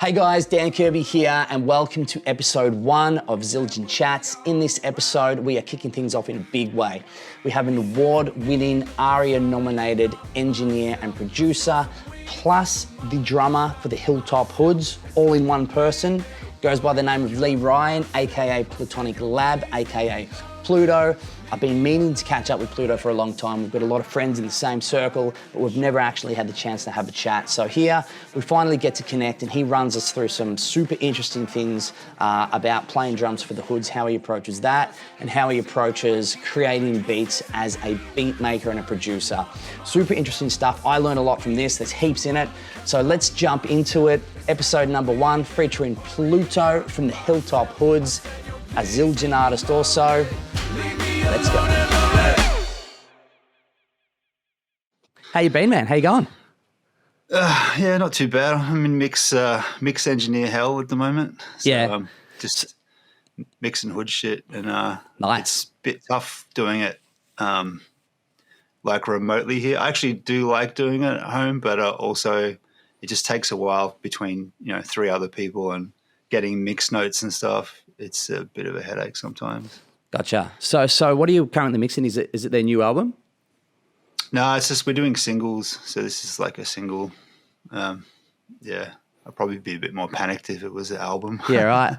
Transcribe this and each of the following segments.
Hey guys, Dan Kirby here and welcome to episode 1 of Zildjian Chats. In this episode, we are kicking things off in a big way. We have an award-winning, ARIA-nominated engineer and producer, plus the drummer for the Hilltop Hoods, all in one person. Goes by the name of Lee Ryan, aka Platonic Lab, aka Pluto. I've been meaning to catch up with Pluto for a long time. We've got a lot of friends in the same circle, but we've never actually had the chance to have a chat. So here, we finally get to connect and he runs us through some super interesting things about playing drums for the Hoods, how he approaches that, and how he approaches creating beats as a beat maker and a producer. Super interesting stuff. I learned a lot from this. There's heaps in it. So let's jump into it. Episode number 1, featuring Pluto from the Hilltop Hoods, a Zildjian artist also. Let's go. How you been, man? How you going? Yeah, not too bad. I'm in mix engineer hell at the moment. So, Yeah. Just mixing hood shit, and Nice. It's a bit tough doing it like remotely here. I actually do like doing it at home, but also it just takes a while between 3 other people and getting mix notes and stuff. It's a bit of a headache sometimes. Gotcha. So what are you currently mixing? Is it their new album? No, it's just we're doing singles. So this is like a single. Yeah, I'd probably be a bit more panicked if it was an album. Yeah, right.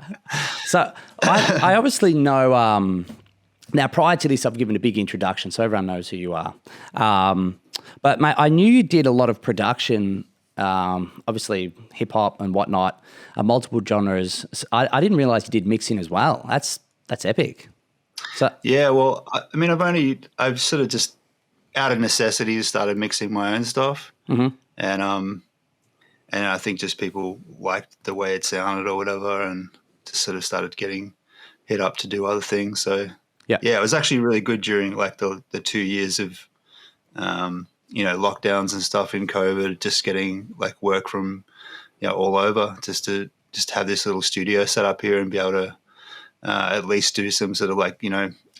So I obviously know, now prior to this, I've given a big introduction so everyone knows who you are. But mate, I knew you did a lot of production, obviously hip hop and whatnot, multiple genres. I didn't realize you did mixing as well. That's epic. So Yeah, well, I mean, I've sort of just out of necessity started mixing my own stuff, and I think just people liked the way it sounded or whatever, and just sort of started getting hit up to do other things. So yeah, it was actually really good during like the 2 years of lockdowns and stuff in COVID, just getting like work from all over, just to have this little studio set up here and be able to at least do some sort of like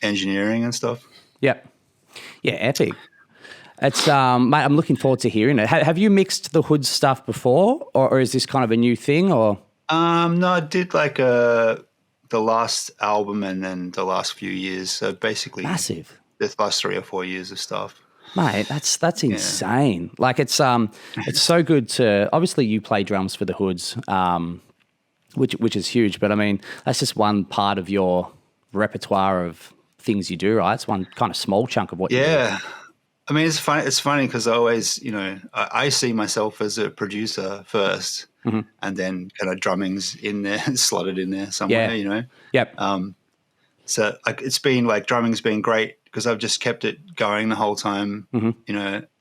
engineering and stuff. yeah, epic. It's mate, I'm looking forward to hearing it. Have you mixed the Hood stuff before, or is this kind of a new thing? Or no, I did like the last album and then the last few years. So basically, massive. The last 3 or 4 years of stuff. Mate, that's insane. Like it's so good to, obviously you play drums for the Hoods, which is huge. But I mean, that's just one part of your repertoire of things you do, right? It's one kind of small chunk of what you do. Yeah. I mean, it's funny because I always, I see myself as a producer first, and then kind of drumming's in there, slotted in there somewhere, Yep. So like it's been like drumming's been great because I've just kept it going the whole time,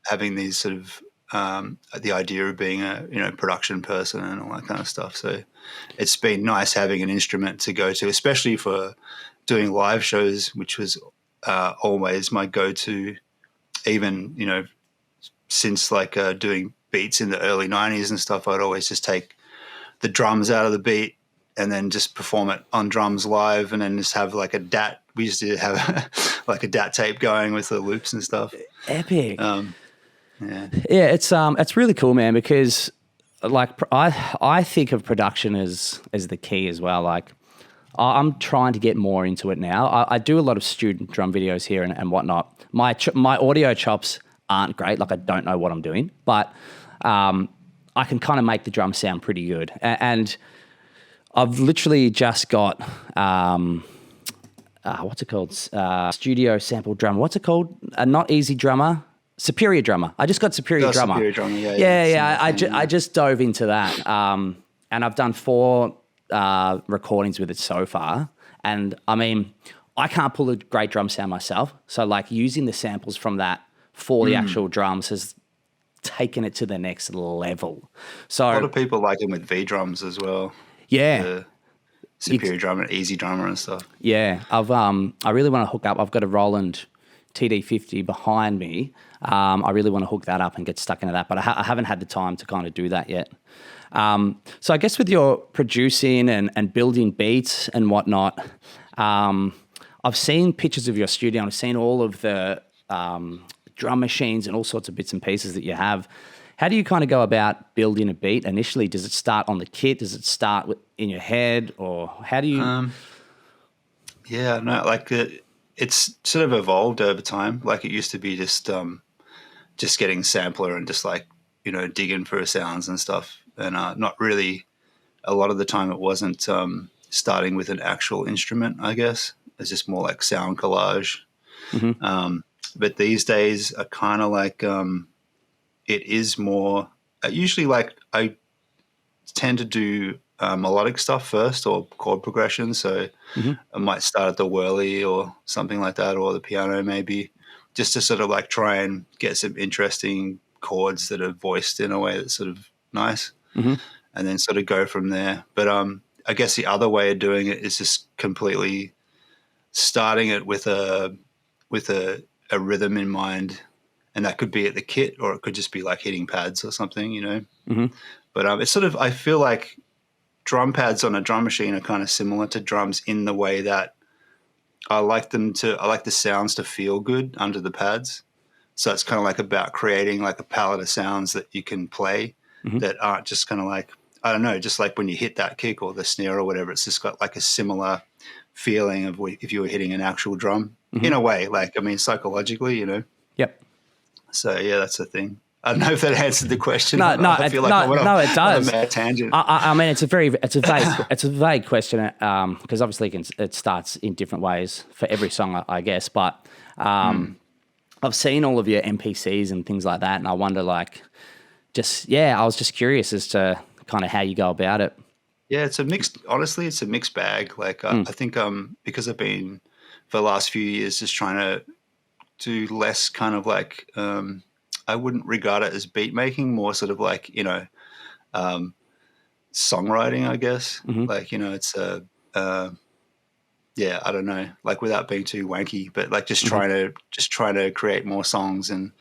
having these sort of the idea of being a production person and all that kind of stuff. So it's been nice having an instrument to go to, especially for doing live shows, which was always my go-to. Even, since like doing beats in the early 90s and stuff, I'd always just take the drums out of the beat and then just perform it on drums live, and then just have like a DAT. We used to have like a DAT tape going with the loops and stuff. Epic. Yeah, it's really cool, man, because like I think of production as the key as well. Like I'm trying to get more into it now. I do a lot of student drum videos here and whatnot. My audio chops aren't great. Like I don't know what I'm doing, but I can kind of make the drum sound pretty good. And I've literally just got what's it called? Studio sample drummer. What's it called? Not Easy Drummer. Superior Drummer. I just got Superior Drummer. Superior Drummer. Yeah. I just dove into that, and I've done 4 recordings with it so far. And I mean, I can't pull a great drum sound myself. So like using the samples from that for the actual drums has taken it to the next level. So a lot of people like them with V drums as well. Yeah. The Superior Drummer, Easy Drummer and stuff. Yeah. I really want to hook up. I've got a Roland TD50 behind me. I really want to hook that up and get stuck into that, but I haven't had the time to kind of do that yet. So I guess with your producing and building beats and whatnot, I've seen pictures of your studio and I've seen all of the drum machines and all sorts of bits and pieces that you have. How do you kind of go about building a beat initially? Does it start on the kit? Does it start in your head, or how do you? Yeah, no, like it's sort of evolved over time. Like it used to be just getting sampler and just like digging for sounds and stuff, and not really. A lot of the time, it wasn't starting with an actual instrument. I guess it's just more like sound collage. But these days are kind of like it is more. Usually, like I tend to do melodic stuff first or chord progression. So I might start at the whirly or something like that, or the piano maybe, just to sort of like try and get some interesting chords that are voiced in a way that's sort of nice, and then sort of go from there. But I guess the other way of doing it is just completely starting it with a rhythm in mind, and that could be at the kit or it could just be like hitting pads or something, But it's sort of, I feel like drum pads on a drum machine are kind of similar to drums in the way that I like the sounds to feel good under the pads. So it's kind of like about creating like a palette of sounds that you can play that aren't just kind of like, I don't know, just like when you hit that kick or the snare or whatever, it's just got like a similar feeling of if you were hitting an actual drum in a way, like, I mean, psychologically, Yep. So yeah, that's the thing. I don't know if that answered the question. No, I feel like it does. On a mad tangent. I mean, it's a vague question because obviously it starts in different ways for every song, I guess. But I've seen all of your MPCs and things like that, and I wonder, like, I was just curious as to kind of how you go about it. Yeah, honestly, it's a mixed bag. Like I think because I've been for the last few years just trying to do less kind of like I wouldn't regard it as beat making, more sort of like songwriting, I guess. Like it's I don't know, like without being too wanky, but like just trying to create more songs and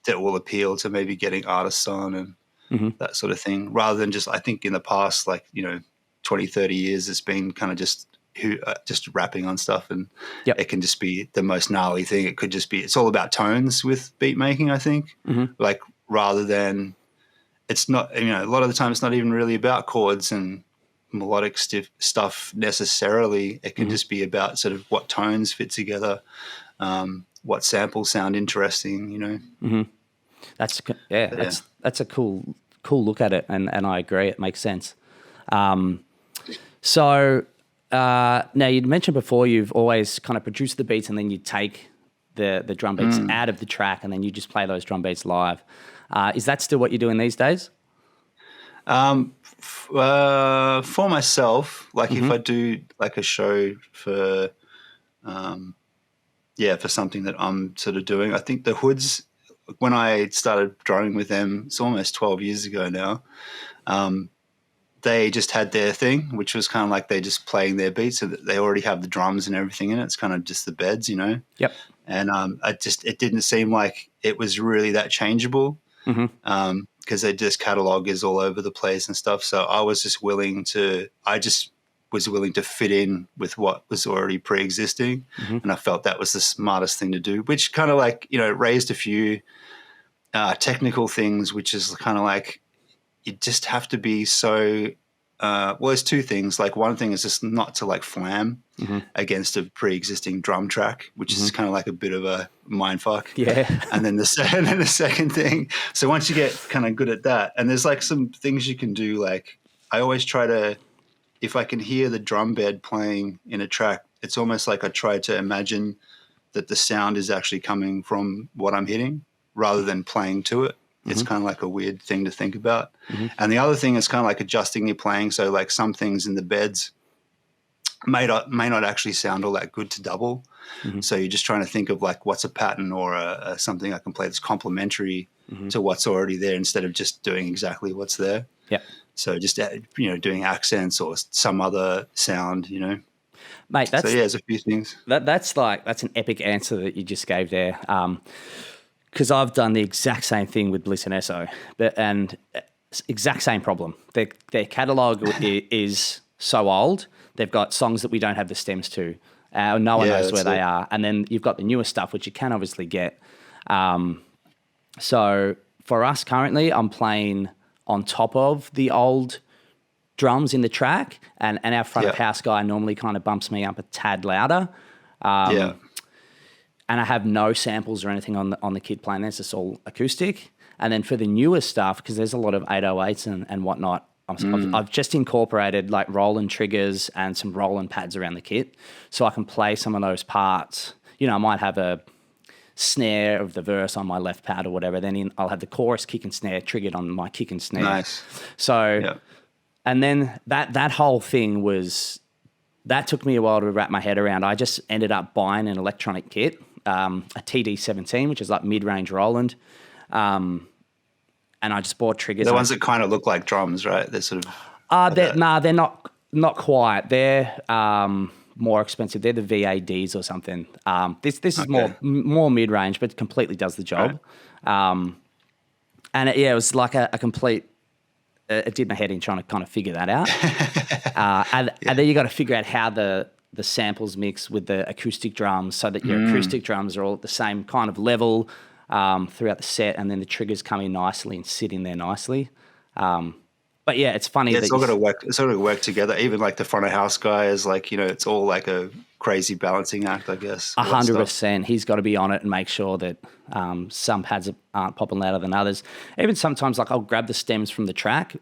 that will appeal to maybe getting artists on and that sort of thing, rather than just, I think in the past, like 20, 30 years, it's been kind of just rapping on stuff, and it can just be the most gnarly thing. It could just be, it's all about tones with beat making, I think, like rather than, it's not, a lot of the time it's not even really about chords and melodic stuff necessarily. It can just be about sort of what tones fit together, what samples sound interesting, That's a cool look at it, and I agree, it makes sense. So now, you'd mentioned before you've always kind of produced the beats and then you take the drum beats out of the track and then you just play those drum beats live. Is that still what you're doing these days? For myself, like if I do like a show for something that I'm sort of doing, I think the Hoods, when I started drumming with them, it's almost 12 years ago now, they just had their thing, which was kind of like they just playing their beats. So they already have the drums and everything in it. It's kind of just the beds, Yep. And it didn't seem like it was really that changeable because their disc catalog is all over the place and stuff. So I was just willing to fit in with what was already pre-existing. And I felt that was the smartest thing to do, which kind of like, raised a few technical things, which is kind of like, you just have to be so there's two things. Like one thing is just not to like flam against a pre-existing drum track, which is kind of like a bit of a mind fuck. Yeah. And then the second thing, so once you get kind of good at that, and there's like some things you can do, like I always try to, if I can hear the drum bed playing in a track, it's almost like I try to imagine that the sound is actually coming from what I'm hitting rather than playing to it. It's kind of like a weird thing to think about. And the other thing is kind of like adjusting your playing. So like some things in the beds may not actually sound all that good to double. So you're just trying to think of like what's a pattern or something I can play that's complementary to what's already there instead of just doing exactly what's there. Yeah. So just, doing accents or some other sound, Mate, so yeah, there's a few things. That's an epic answer that you just gave there. Because I've done the exact same thing with Bliss and Esso, and exact same problem. Their catalogue is so old. They've got songs that we don't have the stems to. No one knows where they are. And then you've got the newer stuff, which you can obviously get. So for us currently, I'm playing on top of the old drums in the track, and our front of house guy normally kind of bumps me up a tad louder. Yeah. And I have no samples or anything on the kit playing. It's just all acoustic. And then for the newer stuff, because there's a lot of 808s and whatnot, I've just incorporated like Roland triggers and some Roland pads around the kit, so I can play some of those parts. You know, I might have a snare of the verse on my left pad or whatever. Then I'll have the chorus kick and snare triggered on my kick and snare. Nice. So, and then that whole thing that took me a while to wrap my head around. I just ended up buying an electronic kit, a TD-17, which is like mid-range Roland. And I just bought triggers. The ones that kind of look like drums, right? They're sort of... they're not quite. They're more expensive. They're the VADs or something. This is more mid-range, but completely does the job. Right. And it was like a complete... It did my head in trying to kind of figure that out. And then you got to figure out how the samples mix with the acoustic drums so that your acoustic drums are all at the same kind of level throughout the set, and then the triggers come in nicely and sit in there nicely. But yeah, it's funny. It's all got to work. It's all got to work together. Even like the front of house guy is like, it's all like a crazy balancing act, I guess. 100%. He's got to be on it and make sure that some pads aren't popping louder than others. Even sometimes, like I'll grab the stems from the track,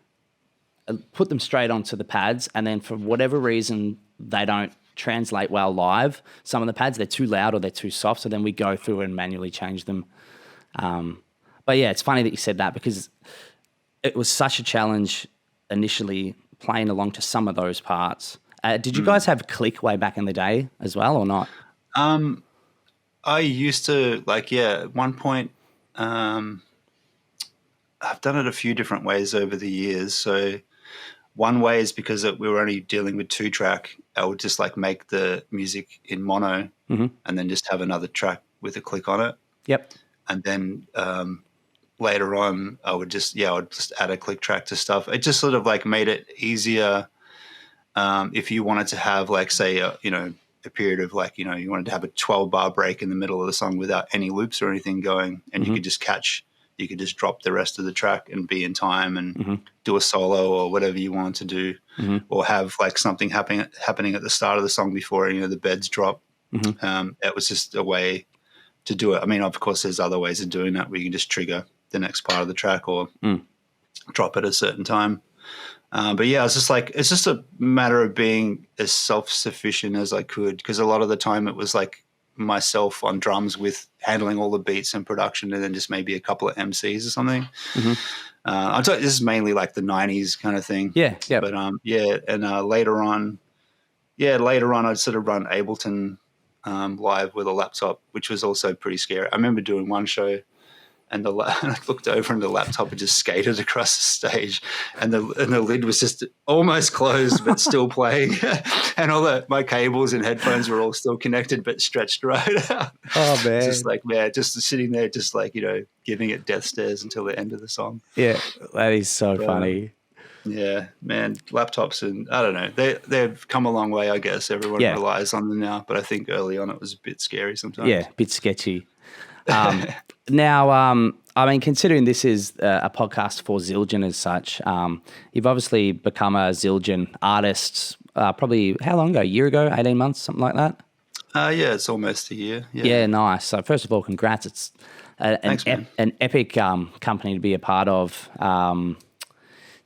put them straight onto the pads, and then for whatever reason they don't translate well live. Some of the pads, they're too loud or they're too soft, so then we go through and manually change them. But yeah, it's funny that you said that because it was such a challenge initially playing along to some of those parts. Did you guys have click way back in the day as well or not? I used to at one point, I've done it a few different ways over the years. So one way is because we were only dealing with 2-track. I would just like make the music in mono and then just have another track with a click on it. Yep. And then later on, I would just add a click track to stuff. It just sort of like made it easier if you wanted to have like, say, a period of like, you wanted to have a 12-bar break in the middle of the song without any loops or anything going, and you could just drop the rest of the track and be in time and do a solo or whatever you wanted to do, or have like something happening at the start of the song before, the beds drop. It was just a way to do it. I mean, of course, there's other ways of doing that where you can just trigger the next part of the track or drop it at a certain time. But yeah, it's just a matter of being as self-sufficient as I could, because a lot of the time it was like myself on drums with handling all the beats and production, and then just maybe a couple of MCs or something. I'm talking, this is mainly like the 90s kind of thing. Yeah. But later on I'd sort of run Ableton live with a laptop, which was also pretty scary. I remember doing one show and I looked over and the laptop had just skated across the stage, and the lid was just almost closed but still playing, and my cables and headphones were all still connected but stretched right out. Oh man! Just sitting there, just like giving it death stares until the end of the song. Yeah, that is so funny. Yeah, man, laptops, and I don't know, they've come a long way, I guess. Everyone relies on them now, but I think early on it was a bit scary sometimes. Yeah, a bit sketchy. Now, I mean, considering this is a podcast for Zildjian as such, you've obviously become a Zildjian artist probably how long ago? A year ago, 18 months, something like that? Yeah, it's almost a year. Yeah, nice. So first of all, congrats. It's an epic company to be a part of.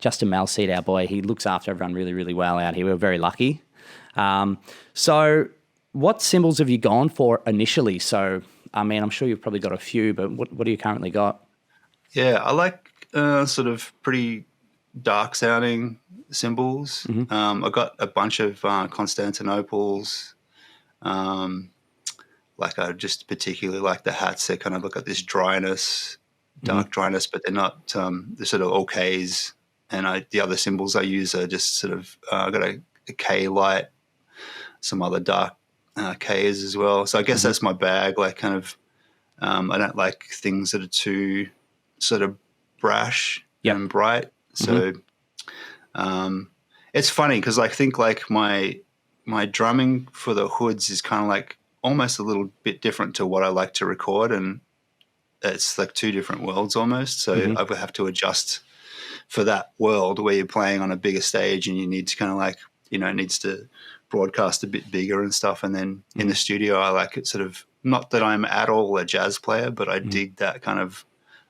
Justin Malseed, our boy, he looks after everyone really, really well out here. We're very lucky. So what cymbals have you gone for initially? So, I mean, I'm sure you've probably got a few, but what do you currently got? Yeah, I like sort of pretty dark sounding cymbals. I got a bunch of Constantinoples. I just particularly like the hats. They kind of look at this dryness, dark dryness, but they're not, they're sort of okays. And the other cymbals I use are just sort of, I got a K light, some other dark Ks as well. So I guess that's my bag. Like kind of, I don't like things that are too sort of brash and bright. So it's funny because I think like my drumming for the hoods is kind of like almost a little bit different to what I like to record. And it's like two different worlds almost. So I would have to adjust for that world where you're playing on a bigger stage and you need to kind of like, you know, it needs to broadcast a bit bigger and stuff. And then in the studio, I like it sort of, not that I'm at all a jazz player, but I dig that kind of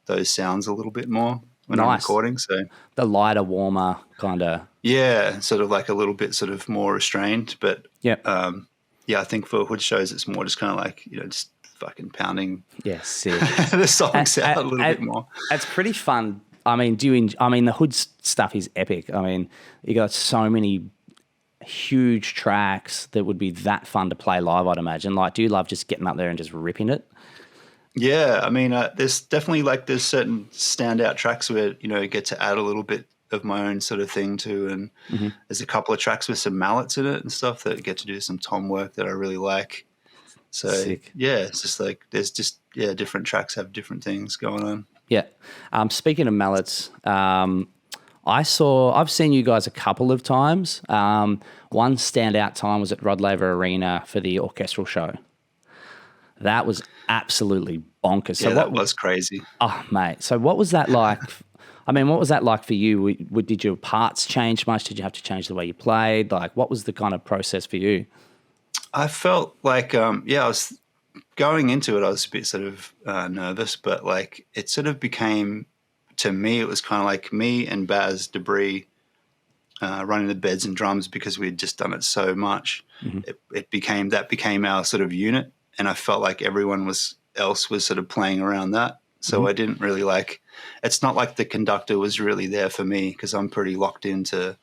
those sounds a little bit more when I'm recording. So the lighter, warmer kind of. Yeah, sort of like a little bit sort of more restrained. But yeah, I think for hood shows, it's more just kind of like, you know, just fucking pounding sick. the songs out a little bit more. It's pretty fun. I mean, the hood stuff is epic. I mean, you got so many huge tracks that would be that fun to play live, I'd imagine. Like, do you love just getting up there and just ripping it? Yeah, I mean, there's definitely like there's certain standout tracks where, you know, I get to add a little bit of my own sort of thing too. And there's a couple of tracks with some mallets in it and stuff that get to do some tom work that I really like. So sick. Yeah, it's just like there's just different tracks have different things going on. Yeah. Speaking of mallets, I've seen you guys a couple of times. One standout time was at Rod Laver Arena for the orchestral show. That was absolutely bonkers. So that was crazy. Oh, mate. So what was that like? I mean, what was that like for you? Did your parts change much? Did you have to change the way you played? Like, what was the kind of process for you? I felt like, I was going into it, I was a bit sort of nervous, but like it sort of became, to me, it was kind of like me and Baz Debris running the beds and drums because we had just done it so much. It became our sort of unit. And I felt like everyone else was sort of playing around that. So I didn't really it's not like the conductor was really there for me because I'm pretty locked into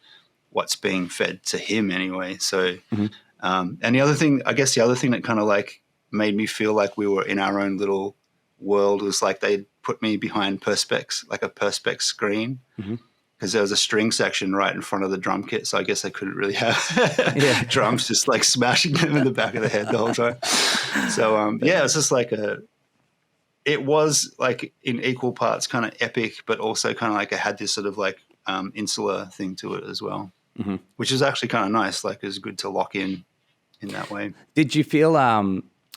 what's being fed to him anyway. So, and the other thing that kind of like made me feel like we were in our own little world was like they put me behind Perspex, like a Perspex screen. Because there was a string section right in front of the drum kit, so I guess I couldn't really have drums just like smashing them in the back of the head the whole time. So it's just like it was like in equal parts kind of epic, but also kind of like it had this sort of like insular thing to it as well, which is actually kind of nice. Like it was good to lock in that way. Did you feel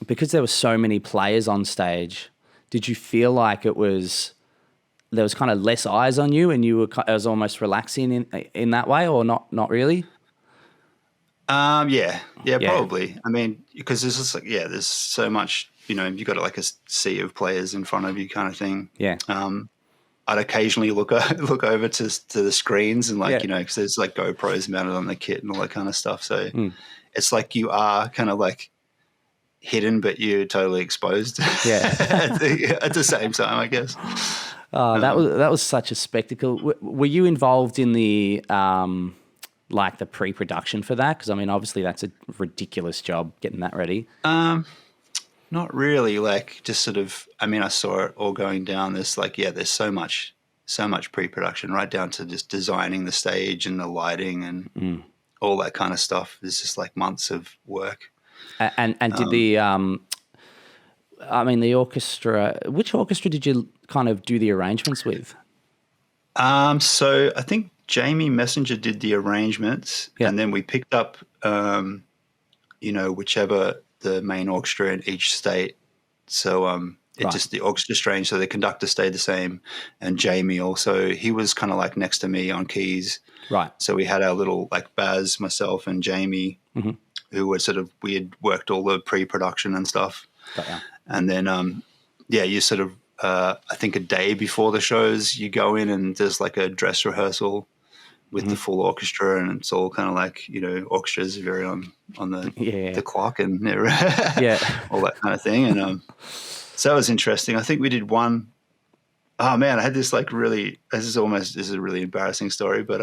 because there were so many players on stage? Did you feel like there was kind of less eyes on you, and it was almost relaxing in that way, or not really? Yeah, probably. I mean, because there's just like, there's so much, you know, you've got like a sea of players in front of you kind of thing. Yeah. I'd occasionally look over to the screens and like, you know, because there's like GoPros mounted on the kit and all that kind of stuff. So it's like you are kind of like hidden, but you're totally exposed. Yeah. at the same time, I guess. That was such a spectacle. Were you involved in the like the pre-production for that? Because I mean, obviously that's a ridiculous job getting that ready. Not really. Like just sort of. I mean, I saw it all going down. There's like there's so much pre-production, right down to just designing the stage and the lighting and all that kind of stuff. There's just like months of work. And did the the orchestra, which orchestra did you kind of do the arrangements with? So I think Jamie Messenger did the arrangements, and then we picked up, whichever the main orchestra in each state. So just the orchestra strange. So the conductor stayed the same, and Jamie also, he was kind of like next to me on keys. Right. So we had our little like Baz, myself, and Jamie, who were we had worked all the pre-production and stuff. And then, you sort of, I think a day before the shows, you go in and there's like a dress rehearsal with the full orchestra, and it's all kind of like, you know, orchestras are very on the clock and all that kind of thing. And so that was interesting. I think we did one. Oh man, I had this like this is a really embarrassing story, but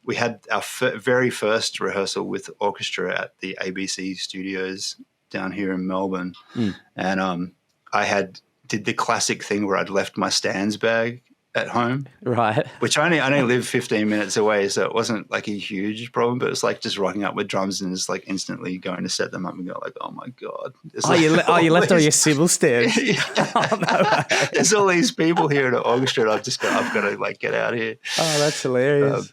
we had our very first rehearsal with orchestra at the ABC studios down here in Melbourne. And I did the classic thing where I'd left my stands bag at home. Right. Which I only live 15 minutes away, so it wasn't like a huge problem, but it's like just rocking up with drums and just like instantly going to set them up and go like, oh my God. You left all your Sybil stands. Oh, no. There's all these people here at the orchestra and I've got to like get out of here. Oh, that's hilarious.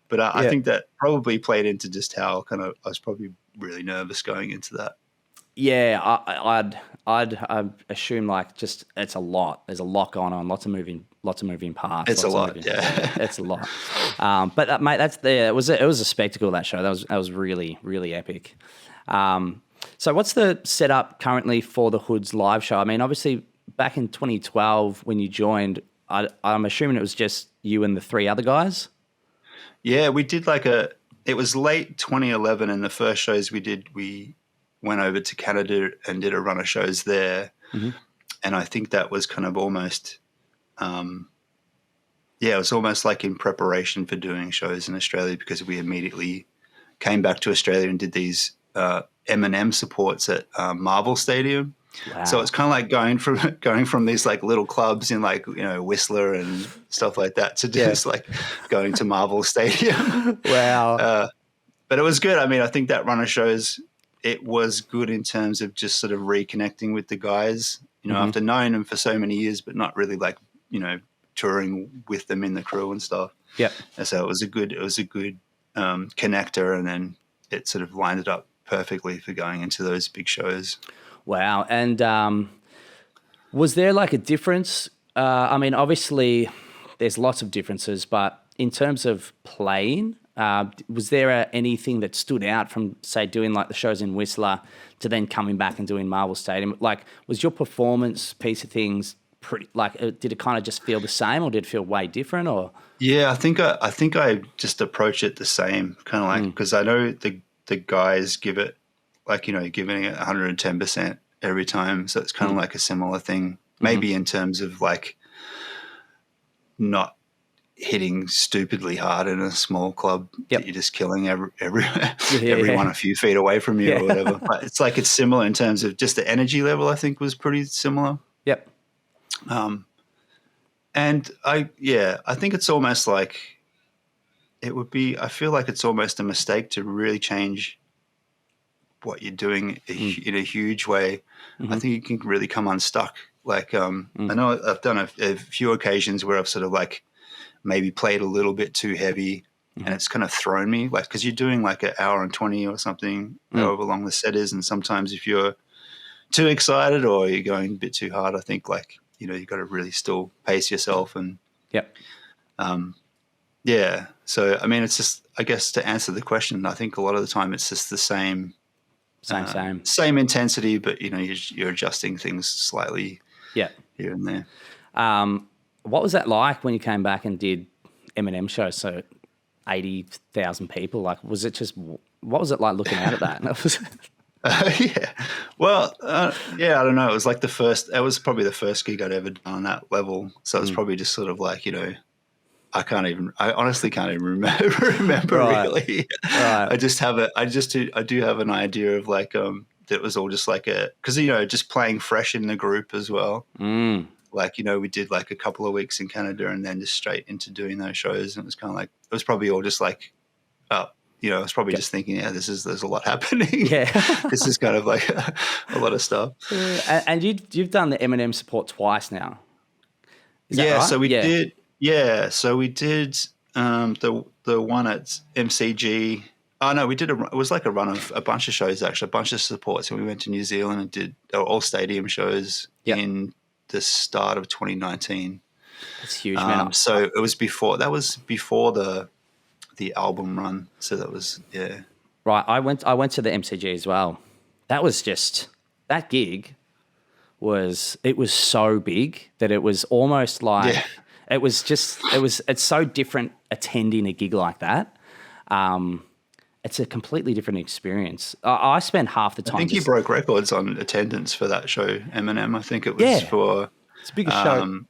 But I think that probably played into just how kind of I was probably really nervous going into that. Yeah, I'd assume like just it's a lot. There's a lot going on. Lots of moving parts. It's a lot. Yeah, it's a lot. But mate, it was a spectacle, that show. That was really, really epic. So what's the setup currently for the Hoods live show? I mean, obviously back in 2012 when you joined, I'm assuming it was just you and the three other guys. Yeah, we did it was late 2011, and the first shows we did, we went over to Canada and did a run of shows there. Mm-hmm. And I think that was kind of almost, it was almost like in preparation for doing shows in Australia, because we immediately came back to Australia and did these M&M supports at Marvel Stadium. Wow. So it's kind of like going from these like little clubs in like, Whistler and stuff like that to just like going to Marvel Stadium. Wow. But it was good. I mean, I think that run of shows, it was good in terms of just sort of reconnecting with the guys, after knowing them for so many years, but not really like, touring with them in the crew and stuff. Yeah. So it was a good connector, and then it sort of lined it up perfectly for going into those big shows. Wow. And was there like a difference? I mean, obviously there's lots of differences, but in terms of playing, was there anything that stood out from, say, doing like the shows in Whistler to then coming back and doing Marvel Stadium? Like, was your performance piece of things pretty, like, did it kind of just feel the same, or did it feel way different? Or yeah, I think I just approach it the same, kind of like, because I know the guys give it like, giving it 110% every time. So it's kind of like a similar thing, maybe in terms of like not hitting stupidly hard in a small club that you're just killing everyone a few feet away from you or whatever. But it's like, it's similar in terms of just the energy level, I think was pretty similar. Yep. And I think it's almost like I feel like it's almost a mistake to really change what you're doing in a huge way. I think you can really come unstuck. Like, I know I've done a few occasions where I've sort of like maybe played a little bit too heavy, and it's kind of thrown me, like, because you're doing like an hour and 20 or something, however long the set is. And sometimes if you're too excited or you're going a bit too hard, I think like, you got to really still pace yourself. And so, I mean, it's just, I guess to answer the question, I think a lot of the time it's just the same intensity, but you're adjusting things slightly here and there. What was that like when you came back and did M&M shows? So 80,000 people, like, was it just, what was it like looking out at that? Well, I don't know. It was like it was probably the first gig I'd ever done on that level. So it was probably just sort of like, I honestly can't even remember really. Right. I do have an idea of like, that was all just like because, just playing fresh in the group as well. Like, we did like a couple of weeks in Canada and then just straight into doing those shows. And it was kind of like, it was probably all just like, I was probably just thinking, there's a lot happening. Yeah. This is kind of like a lot of stuff. And you've done the M&M support twice now. Is that right? So we did. Yeah. So we did the one at MCG. Oh no, we did it was like a run of a bunch of shows, actually, a bunch of supports. And we went to New Zealand and did all stadium shows in the start of 2019. That's huge, man. So it was before the album run. So that was, Right. I went to the MCG as well. That was just, that gig was so big that it was almost like, it's so different attending a gig like that. It's a completely different experience. I spent half the time. I think you broke records on attendance for that show, Eminem. I think it was for it's a bigger show.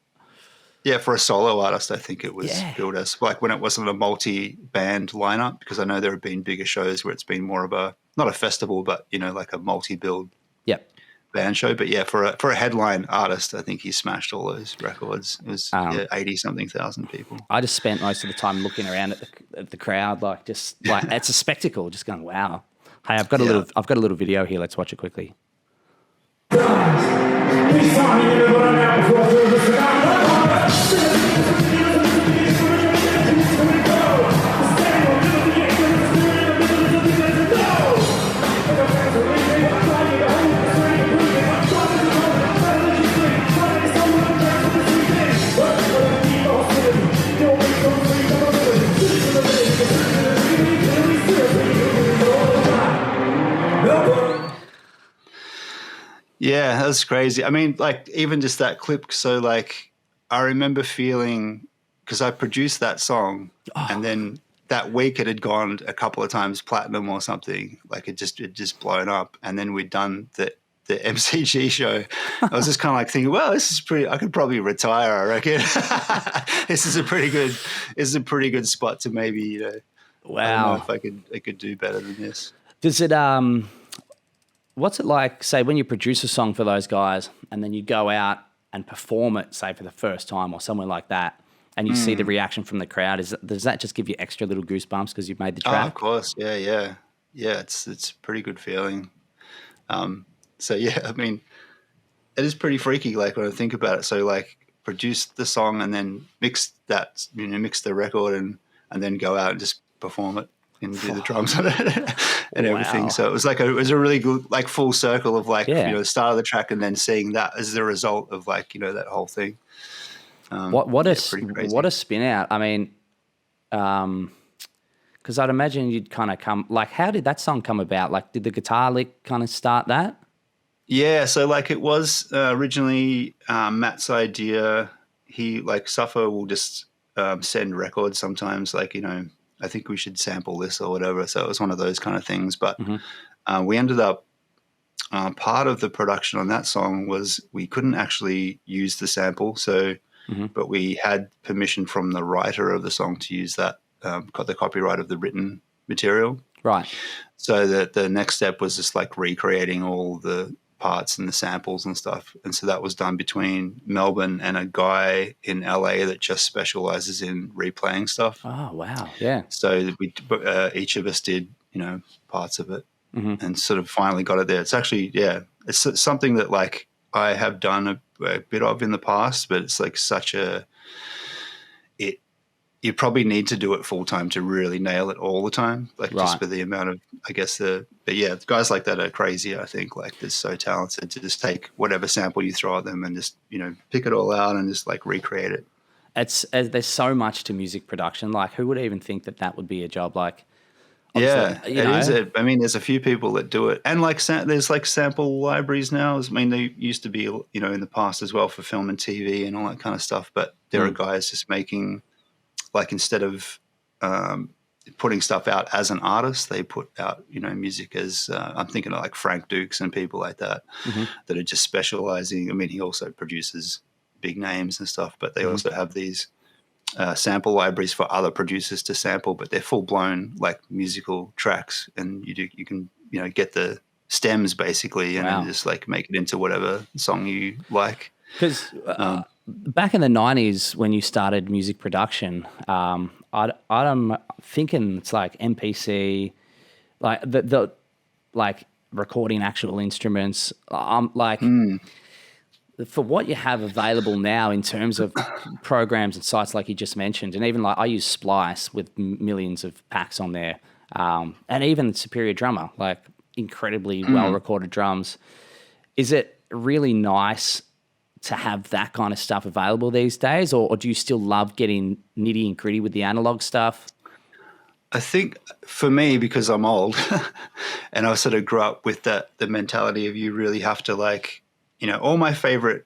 For a solo artist, I think it was billed as like when it wasn't a multi-band lineup, because I know there have been bigger shows where it's been more of not a festival, but like a multi-build band show. But for a headline artist, I think he smashed all those records. It was 80-something thousand people. I just spent most of the time looking around at the crowd, like just like it's a spectacle, just going, wow. Hey, I've got a little video here. Let's watch it quickly. Yeah, that's crazy. I mean, like even just that clip. So like, I remember feeling because I produced that song, and then that week it had gone a couple of times platinum or something. Like it just blown up, and then we'd done the MCG show. I was just kind of like thinking, well, this is pretty. I could probably retire. I reckon this is a pretty good. This is a pretty good spot to maybe I don't know Wow. if I could do better than this. Does it what's it like, say, when you produce a song for those guys and then you go out and perform it, say, for the first time or somewhere like that, and you see the reaction from the crowd? Does that just give you extra little goosebumps because you've made the Oh, track? of course. Yeah. It's a pretty good feeling. So yeah, I mean, it is pretty freaky. Like when I think about it. So like, produce the song and then mix that, mix the record and then go out and just perform it and do the drums on it and Wow. everything. So it was like it was a really good like full circle of like Yeah. the start of the track and then seeing that as the result of like that whole thing. What pretty crazy. a spin out. I mean, because I'd imagine you'd kind of come, like, how did that song come about? Like, did the guitar lick kind of start that? Yeah, so like it was originally Matt's idea. He like Suffer will just send records sometimes, like I think we should sample this or whatever. So it was one of those kind of things. But we ended up part of the production on that song was we couldn't actually use the sample. So, but we had permission from the writer of the song to use that, got the copyright of the written material. Right. So the next step was just like recreating all the parts and the samples and stuff. And so that was done between Melbourne and a guy in LA that just specializes in replaying stuff. Oh, wow. Yeah. So we each of us did, parts of it and sort of finally got it there. It's actually, it's something that like I have done a bit of in the past, but it's like you probably need to do it full time to really nail it all the time. Like just for the amount of, I guess but yeah, guys like that are crazy. I think like they're so talented to just take whatever sample you throw at them and just, pick it all out and just like recreate it. There's so much to music production. Like, who would even think that would be a job? Like, yeah, it is. I mean, there's a few people that do it, and like there's like sample libraries now. I mean, they used to be, in the past as well for film and TV and all that kind of stuff. But there are guys just making, like, instead of putting stuff out as an artist, they put out music as I'm thinking of like Frank Dukes and people like that that are just specializing. I mean, he also produces big names and stuff, but they also have these sample libraries for other producers to sample, but they're full blown like musical tracks, and you can get the stems basically and then just like make it into whatever song you like. Because back in the 90s when you started music production, I'm thinking it's like MPC, like the like recording actual instruments. For what you have available now in terms of programs and sites like you just mentioned, and even like I use Splice with millions of packs on there, and even Superior Drummer, like incredibly well-recorded drums. Is it really nice to have that kind of stuff available these days, or do you still love getting nitty and gritty with the analog stuff? I think for me, because I'm old and I sort of grew up with the mentality of you really have to like, all my favorite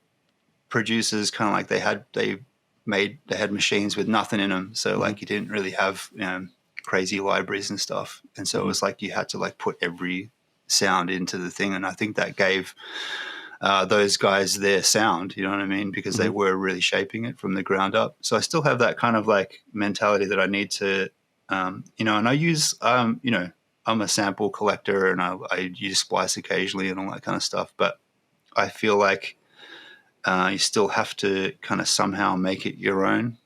producers kind of like they had machines with nothing in them. So like you didn't really have, crazy libraries and stuff. And so it was like you had to like put every sound into the thing. And I think that gave those guys their sound, you know what I mean? Because they were really shaping it from the ground up. So I still have that kind of like mentality that I need to, and I use, I'm a sample collector and I use Splice occasionally and all that kind of stuff. But I feel like you still have to kind of somehow make it your own.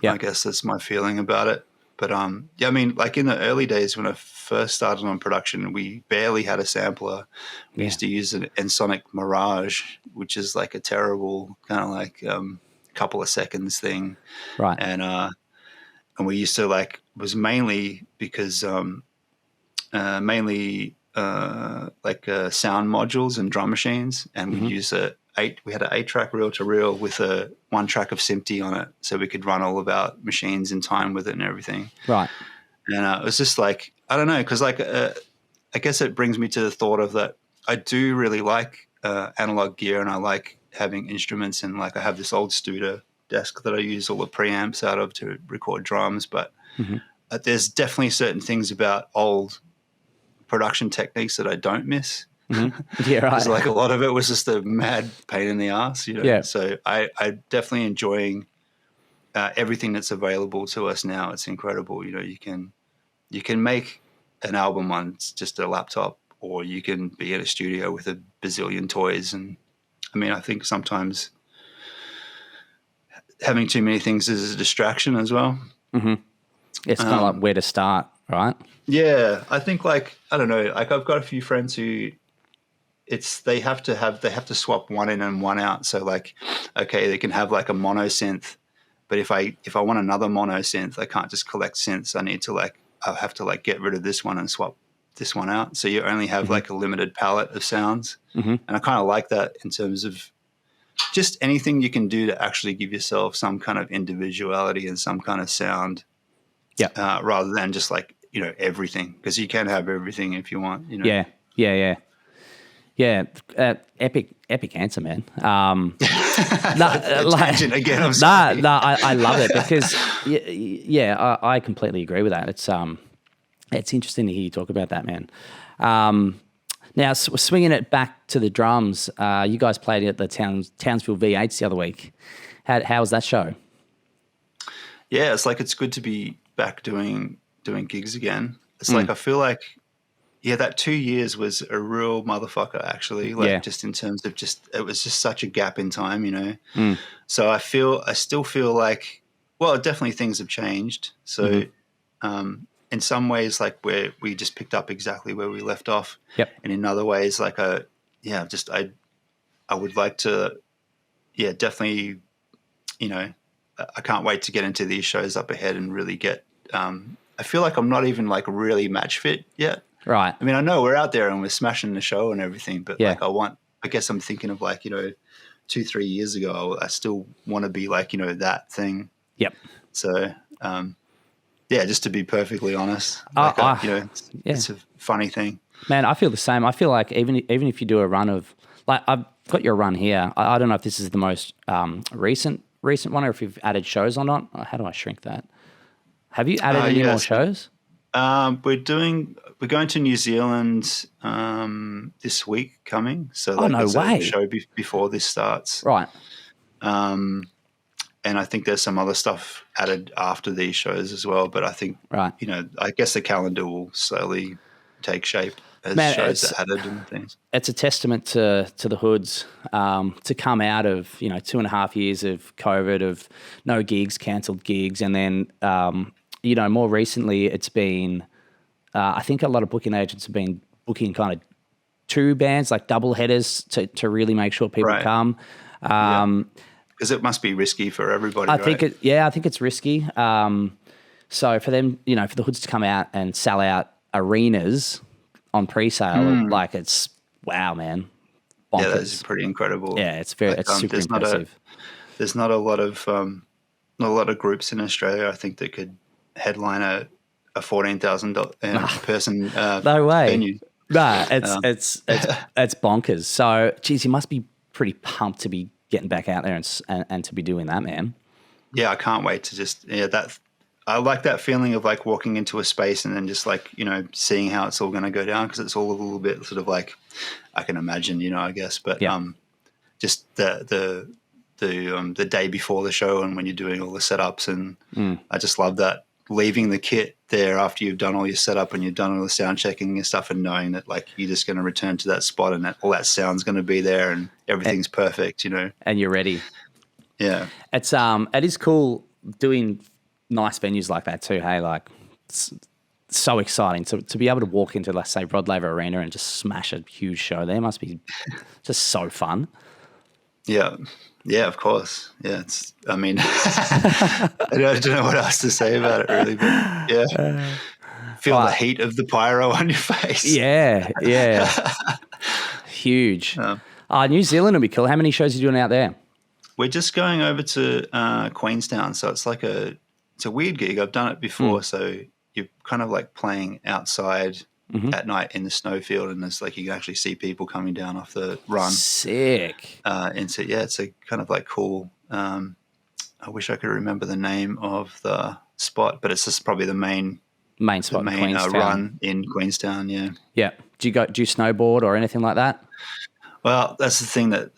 Yeah, I guess that's my feeling about it. But I mean, like in the early days when I first started on production, we barely had a sampler. We used to use an Ensoniq Mirage, which is like a terrible kind of like couple of seconds thing, right? And we used to like was mainly because like sound modules and drum machines, and we use we had an 8-track reel-to-reel with a 1 track of SMPTE on it, so we could run all of our machines in time with it and everything. Right. And it was just like, I don't know, because like I guess it brings me to the thought of that I do really like analog gear, and I like having instruments, and like I have this old Studer desk that I use all the preamps out of to record drums. But there's definitely certain things about old production techniques that I don't miss. Yeah, right. Because like a lot of it was just a mad pain in the ass, you know. Yeah. So I definitely enjoying everything that's available to us now. It's incredible, you know. You can make an album on just a laptop, or you can be in a studio with a bazillion toys. And I mean, I think sometimes having too many things is a distraction as well. It's kind of like where to start, right? Yeah, I think like, I don't know, like I've got a few friends who they have to swap one in and one out. So like, okay, they can have like a mono synth, but if I want another mono synth, I can't just collect synths. I have to like get rid of this one and swap this one out. So you only have like a limited palette of sounds. And I kind of like that in terms of just anything you can do to actually give yourself some kind of individuality and some kind of sound. Yeah. Rather than just like, you know, everything, because you can have everything if you want, you know. Yeah. Epic answer, man. Tangent again. I'm sorry. I love it because I completely agree with that. It's interesting to hear you talk about that, man. Now swinging it back to the drums, you guys played at the Townsville V8s the other week. How was that show? Yeah, it's good to be back doing gigs again. It's like I feel like, yeah, that 2 years was a real motherfucker, actually. Like just in terms of it was just such a gap in time, you know. So I still feel like, well, definitely things have changed. So in some ways, like we just picked up exactly where we left off. Yep. And in other ways, like I would like to, definitely, you know, I can't wait to get into these shows up ahead and really get. I feel like I'm not even like really match fit yet. Right. I mean, I know we're out there and we're smashing the show and everything, but like I guess I'm thinking of like, you know, 2-3 years ago, I still want to be like, you know, that thing. Yep. So, just to be perfectly honest, like, you know, it's a funny thing. Man, I feel the same. I feel like even if you do a run of, like, I've got your run here. I don't know if this is the most recent one or if you've added shows or not. How do I shrink that? Have you added any more shows? We're going to New Zealand this week coming. So like no way. A show before this starts. Right. And I think there's some other stuff added after these shows as well. But I think, you know, I guess the calendar will slowly take shape as shows are added and things. It's a testament to the Hoods to come out of, you know, 2.5 years of COVID, of no gigs, cancelled gigs. And then, you know, more recently it's been, I think a lot of booking agents have been booking kind of 2 bands, like double headers to really make sure people come. Because it must be risky for everybody. I think it's risky. So for them, you know, for the Hoods to come out and sell out arenas on pre-sale, like it's wow, man. Bonkers. Yeah, that's pretty incrable. Yeah, it's super impressive. There's not a lot of groups in Australia, I think, that could headline a $14,000 person no way. venue. No, it's bonkers. So, geez, you must be pretty pumped to be getting back out there and to be doing that, man. Yeah, I can't wait to I like that feeling of like walking into a space and then just like, you know, seeing how it's all going to go down, because it's all a little bit sort of like, I can imagine, you know, I guess, but just the day before the show and when you're doing all the setups, and I just love that, leaving the kit there after you've done all your setup and you've done all the sound checking and stuff, and knowing that like you're just going to return to that spot and that all that sound's going to be there and everything's perfect, you know, and you're ready. Yeah, it is cool doing nice venues like that too. Hey, like it's so exciting to be able to walk into, let's say, Rod Laver Arena and just smash a huge show there. Must be just so fun. Yeah, of course. Yeah, I mean, I don't know what else to say about it really, but yeah. Feel the heat of the pyro on your face. Yeah. Huge. New Zealand will be cool. How many shows are you doing out there? We're just going over to Queenstown, so it's like it's a weird gig. I've done it before, so you're kind of like playing outside at night in the snowfield, and there's like you can actually see people coming down off the run. Sick. It's a kind of like cool. I wish I could remember the name of the spot, but it's just probably the main spot, the main run in Queenstown. Yeah. Yeah. Do you snowboard or anything like that? Well, that's the thing that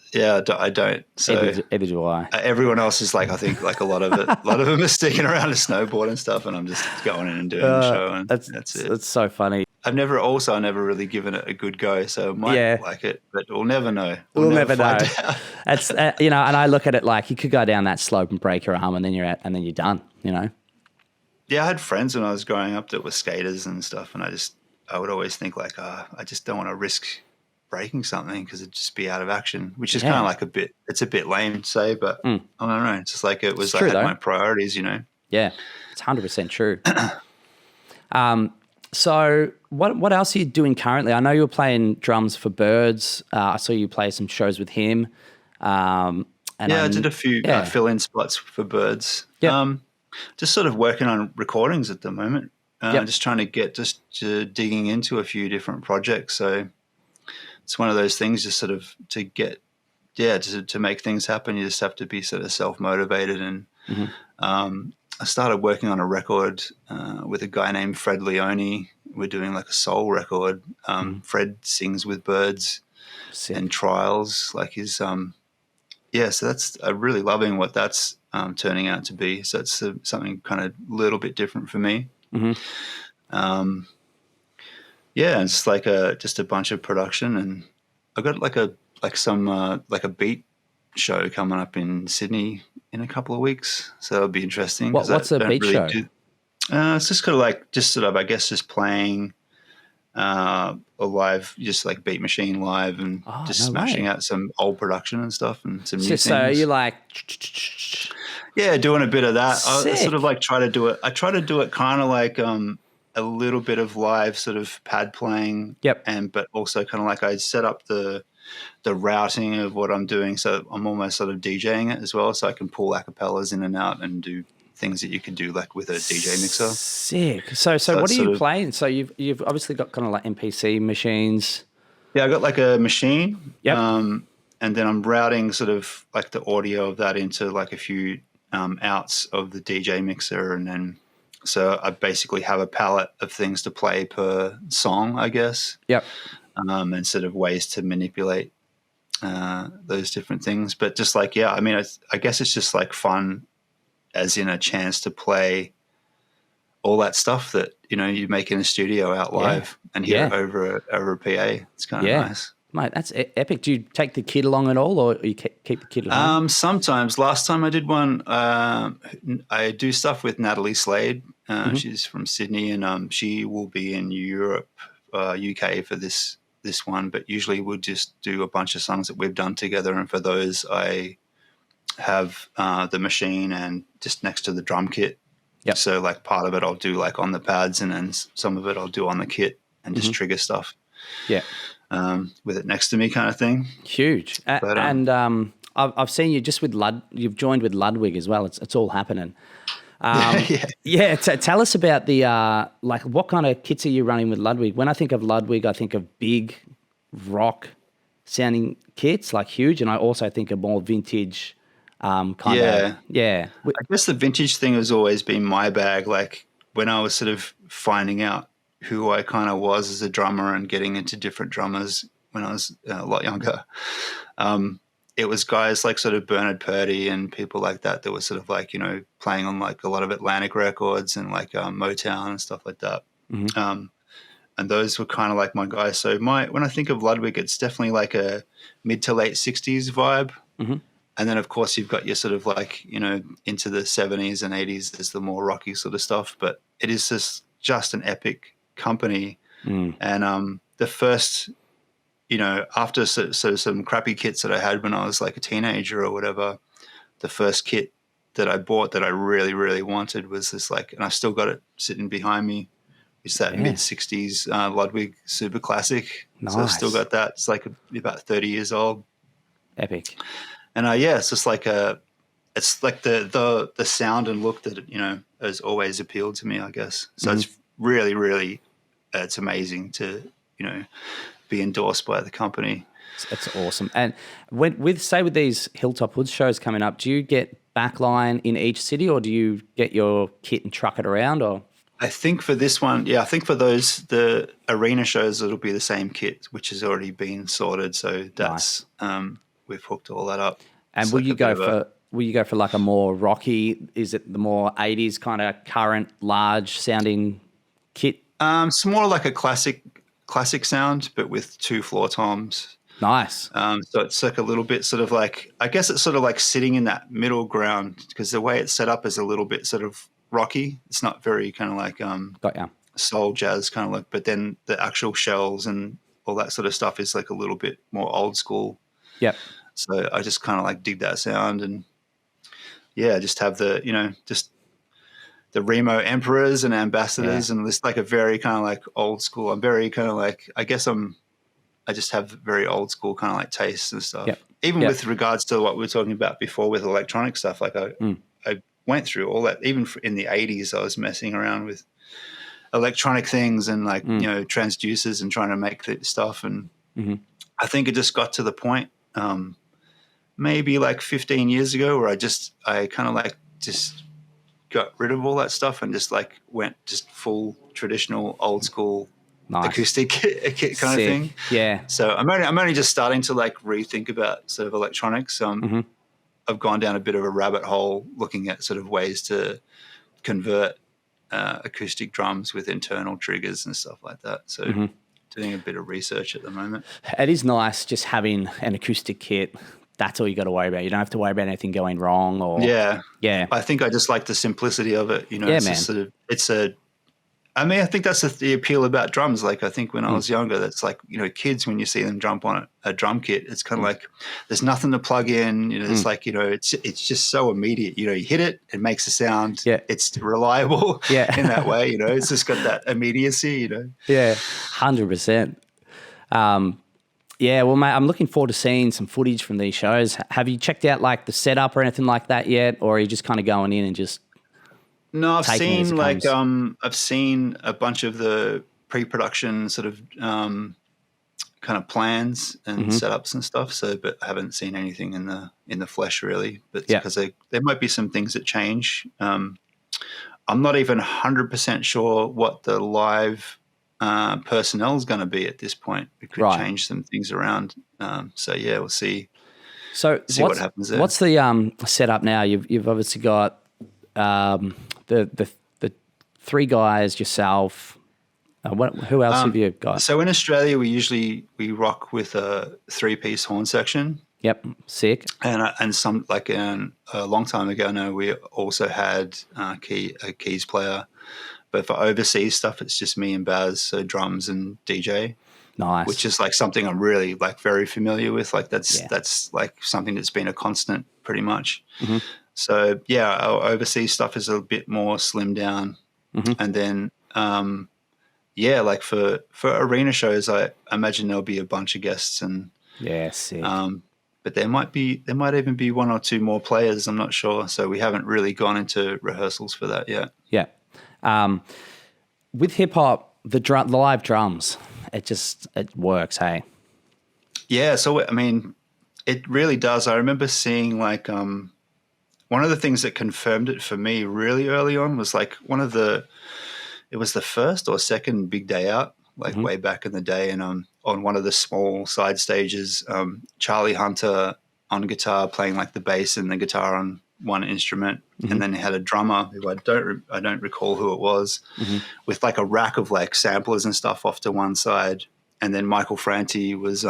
I don't. So either do I. Everyone else is like, I think like a lot of them are sticking around to snowboard and stuff, and I'm just going in and doing the show, and that's it. That's so funny. I've never really given it a good go, so I might like it, but we'll never know. We'll never know. That's and I look at it like you could go down that slope and break your arm, and then you're out, and then you're done. Yeah, I had friends when I was growing up that were skaters and stuff, and I would always think like, I just don't want to risk breaking something because it'd just be out of action, which is kind of like it's a bit lame to say, but I don't know. It's just like it was. I had my priorities, Yeah, it's 100% true. So what else are you doing currently? I know you were playing drums for Birds. I saw you play some shows with him. I did a few fill-in spots for Birds. Yep. Just sort of working on recordings at the moment. Just trying to get digging into a few different projects. So it's one of those things, just sort of to get, to make things happen. You just have to be sort of self-motivated. And I started working on a record with a guy named Fred Leone. We're doing like a soul record. Fred sings with Birds and Trials, like his. So that's I'm really loving what that's turning out to be. So it's something kind of a little bit different for me. It's like just a bunch of production, and I've got like a beat show coming up in Sydney in a couple of weeks, so that'll be interesting. What's a beat show? It's just kind of like just playing a live, just like Beat Machine live, and smashing out some old production and stuff and some new things. So you like, doing a bit of that. I sort of like try to do it. I try to do it kind of like a little bit of live sort of pad playing. Yep. But also kind of like I set up the routing of what I'm doing, so I'm almost sort of DJing it as well, so I can pull acapellas in and out and do things that you could do like with a DJ mixer. Sick. So what are you playing? So you've obviously got kind of like MPC machines. Yeah, I got like a machine. Yep. And then I'm routing sort of like the audio of that into like a few outs of the DJ mixer, and then so I basically have a palette of things to play per song, I guess. Yep. And sort of ways to manipulate those different things. But just like, I mean, I guess it's just like fun, as in a chance to play all that stuff that, you make in a studio out live and hear it over a PA. It's kind of nice. Mate, that's epic. Do you take the kid along at all, or you keep the kid at home? Sometimes. Last time I did one, I do stuff with Natalie Slade. She's from Sydney, and she will be in Europe, UK for this one. But usually we'll just do a bunch of songs that we've done together, and for those I have the machine and just next to the drum kit. Yep. So like part of it I'll do like on the pads, and then some of it I'll do on the kit and just trigger stuff. Yeah. With it next to me, kind of thing. Huge. But, and I've seen you just with you've joined with Ludwig as well. It's all happening. Tell us about the like what kind of kits are you running with Ludwig? When I think of Ludwig, I think of big rock sounding kits, like huge, and I also think of more vintage kind of. Yeah. I guess the vintage thing has always been my bag. Like when I was sort of finding out who I kind of was as a drummer and getting into different drummers when I was a lot younger. It was guys like sort of Bernard Purdie and people like that were sort of like, playing on like a lot of Atlantic records and like Motown and stuff like that. And those were kind of like my guys. So when I think of Ludwig, it's definitely like a mid to late 60s vibe. And then, of course, you've got your sort of like, into the 70s and 80s, there's the more rocky sort of stuff. But it is just an epic company. And the first, after some crappy kits that I had when I was like a teenager or whatever, the first kit that I bought that I really, really wanted was this like, and I still got it sitting behind me. It's that mid-60s Ludwig Super Classic. Nice. So I've still got that. It's like about 30 years old. Epic. And it's just like it's like the sound and look that, has always appealed to me, I guess. So it's really, really it's amazing to, be endorsed by the company. It's awesome. And with these Hilltop Woods shows coming up, do you get backline in each city, or do you get your kit and truck it around? Or I think for this one, I think for the arena shows, it'll be the same kit, which has already been sorted. So that's we've hooked all that up. And will you go for like a more rocky? Is it the more 80s kind of current large sounding kit? It's more like a classic sound, but with 2 floor toms. Nice. So it's like a little bit sort of like, I guess it's sort of like sitting in that middle ground, because the way it's set up is a little bit sort of rocky. It's not very kind of like Got ya. soul jazz kind of like, but then the actual shells and all that sort of stuff is like a little bit more old school. Yep. So I just kind of like dig that sound, and just have the, just the Remo Emperors and Ambassadors, and it's like a very kind of like old school. I'm very kind of like, I guess I just have very old school kind of like tastes and stuff. Yep. Even with regards to what we were talking about before with electronic stuff, like I went through all that. Even in the 80s, I was messing around with electronic things and like, transducers and trying to make the stuff. And I think it just got to the point, maybe like 15 years ago, where I kind of like just got rid of all that stuff and just like went just full traditional old school acoustic kit kind of thing. Yeah. So I'm only just starting to like rethink about sort of electronics. I've gone down a bit of a rabbit hole looking at sort of ways to convert acoustic drums with internal triggers and stuff like that. So doing a bit of research at the moment. It is nice just having an acoustic kit. That's all you got to worry about. You don't have to worry about anything going wrong. Or yeah. I think I just like the simplicity of it. I think that's the appeal about drums. Like I think when I was younger, that's like, kids, when you see them jump on a drum kit, it's kind of like there's nothing to plug in. It's like, it's just so immediate. You hit it, it makes a sound. Yeah. It's reliable in that way. It's just got that immediacy. Yeah, 100%. Yeah, well, mate, I'm looking forward to seeing some footage from these shows. Have you checked out like the setup or anything like that yet, or are you just kind of going in and just? No, I've seen I've seen a bunch of the pre-production sort of kind of plans and setups and stuff. So, but I haven't seen anything in the flesh really. But because there might be some things that change. I'm not even 100% sure what the live personnel is going to be at this point. We could change some things around. So yeah, we'll see. So see what happens there. What's the setup now? You've obviously got the 3 guys, yourself. Who else have you got? So in Australia, we rock with a 3-piece horn section. Yep, sick. And some like a long time ago now, we also had a keys player. But for overseas stuff, it's just me and Baz, so drums and DJ. Nice. Which is like something I'm really like very familiar with. Like that's like something that's been a constant pretty much. So yeah, our overseas stuff is a bit more slimmed down. And then like for arena shows, I imagine there'll be a bunch of guests and sick. But there might even be 1 or 2 more players. I'm not sure. So we haven't really gone into rehearsals for that yet. Yeah. With hip hop, the live drums, it works, hey? Yeah. So, I mean, it really does. I remember seeing like, one of the things that confirmed it for me really early on was like it was the first or second Big Day Out, like way back in the day. And, on one of the small side stages, Charlie Hunter on guitar playing like the bass and the guitar on one instrument, and then he had a drummer who I don't recall who it was, with like a rack of like samplers and stuff off to one side, and then Michael Franti was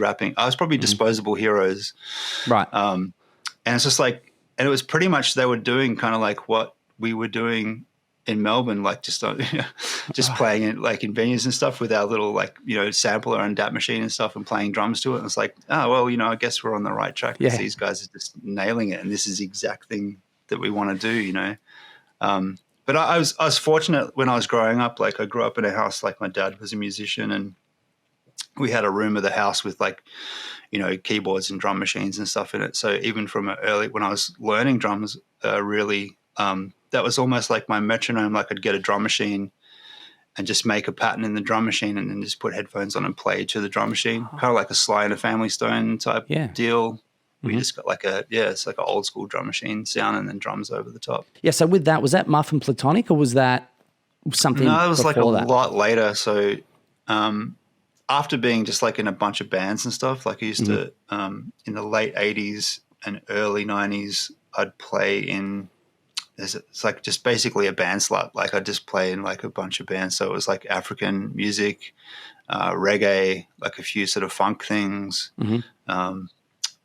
rapping. I was probably Disposable Heroes, right? And it's just like, and it was pretty much they were doing kind of like what we were doing in Melbourne, like just playing it like in venues and stuff with our little like sampler and DAT machine and stuff, and playing drums to it. And it's like, oh well, I guess we're on the right track because these guys are just nailing it, and this is the exact thing that we want to do. But I was fortunate when I was growing up. Like I grew up in a house, like my dad was a musician, and we had a room of the house with like keyboards and drum machines and stuff in it. So even from early when I was learning drums, really. That was almost like my metronome. Like I'd get a drum machine and just make a pattern in the drum machine and then just put headphones on and play to the drum machine. Kind of like a Sly and a Family Stone type deal. We just got like it's like an old school drum machine sound and then drums over the top. Yeah. So with that, was that Muff and Platonic, or was that something? No, it was like a that? lot later. So after being just like in a bunch of bands and stuff, like I used to in the late 80s and early 90s, I'd play in. It's like just basically a band slut. Like I'd just play in like a bunch of bands. So it was like African music, reggae, like a few sort of funk things.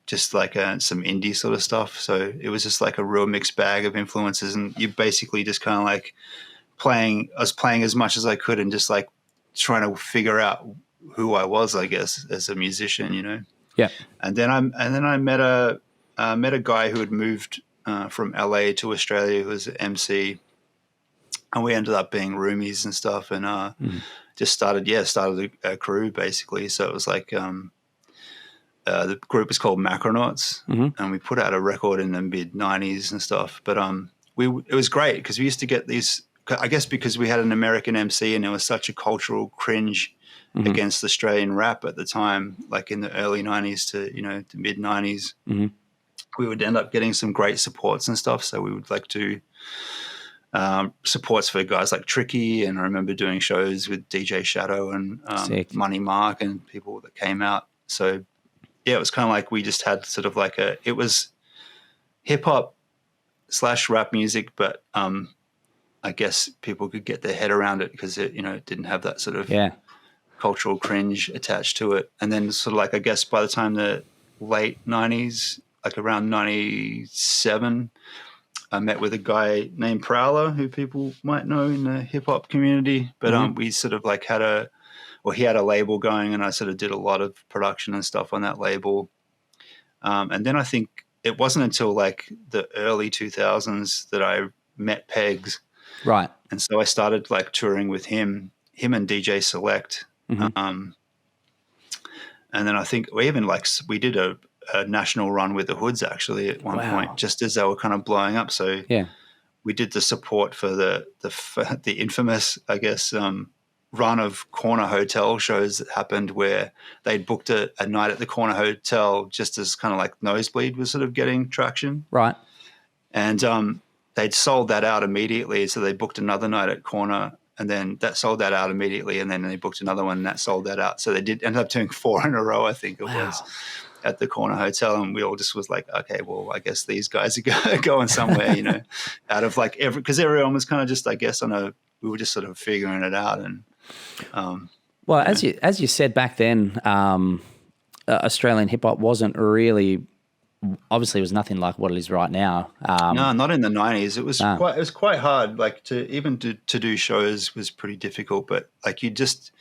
Just like some indie sort of stuff. So it was just like a real mixed bag of influences, and you basically just kind of like I was playing as much as I could and just like trying to figure out who I was, I guess, as a musician, you know? Yeah. And then I met a guy who had moved from LA to Australia, who was an MC, and we ended up being roomies and stuff, and just started a crew basically. So it was like, the group is called Macronauts, and we put out a record in the mid-90s and stuff. But it was great because we used to get these, I guess because we had an American MC and there was such a cultural cringe against Australian rap at the time, like in the early 90s to, the mid-90s. We would end up getting some great supports and stuff. So we would like do supports for guys like Tricky, and I remember doing shows with DJ Shadow and Money Mark and people that came out. So yeah, it was kind of like we just had sort of like it was hip hop / rap music, but I guess people could get their head around it because it didn't have that sort of cultural cringe attached to it. And then sort of like, I guess by the time the late 90s, like around 97, I met with a guy named Prowler, who people might know in the hip hop community, but we sort of like he had a label going, and I sort of did a lot of production and stuff on that label. And then I think it wasn't until like the early 2000s that I met Pegs. Right. And so I started like touring with him and DJ Select. And then I think we did a national run with the Hoods actually at one point, just as they were kind of blowing up. So we did the support for the infamous, I guess, run of Corner Hotel shows that happened where they'd booked a night at the Corner Hotel just as kind of like Nosebleed was sort of getting traction. Right. And they'd sold that out immediately. So they booked another night at Corner, and then that sold that out immediately. And then they booked another one and that sold that out. So they did end up doing 4 in a row, I think it was, at the Corner Hotel. And we all just was like, okay, well, I guess these guys are going somewhere, out of like because everyone was kind of just, I guess, we were just sort of figuring it out. And, well, as you said back then, Australian hip hop wasn't really, obviously, it was nothing like what it is right now. No, not in the 90s. It was quite hard. Like to do shows was pretty difficult. But like you just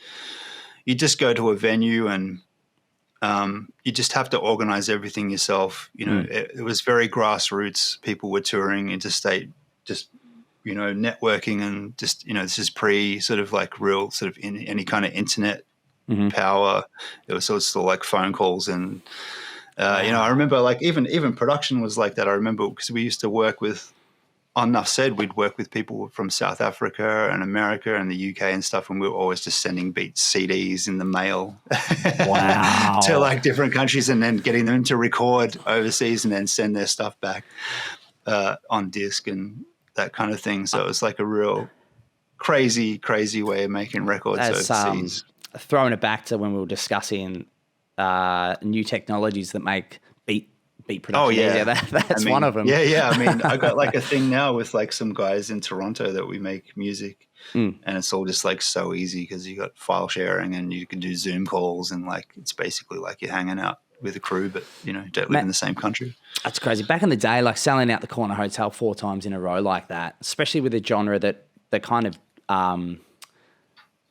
go to a venue and you just have to organize everything yourself. It was very grassroots. People were touring interstate, just networking, and just this is pre sort of like real sort of in any kind of internet power. It was sort of like phone calls and I remember like even production was like that. I remember because we used to work with, on Nuff Said, we'd work with people from South Africa and America and the UK and stuff, and we were always just sending Beats CDs in the mail to like different countries, and then getting them to record overseas and then send their stuff back on disc and that kind of thing. So it was like a real crazy way of making records overseas. Throwing it back to when we were discussing new technologies that make beat production easier. That's one of them. Yeah. I mean, I got like a thing now with like some guys in Toronto that we make music, and it's all just like so easy because you got file sharing and you can do Zoom calls, and like it's basically like you're hanging out with a crew, but don't live in the same country. That's crazy. Back in the day, like selling out the Corner Hotel 4 times in a row like that, especially with a genre that kind of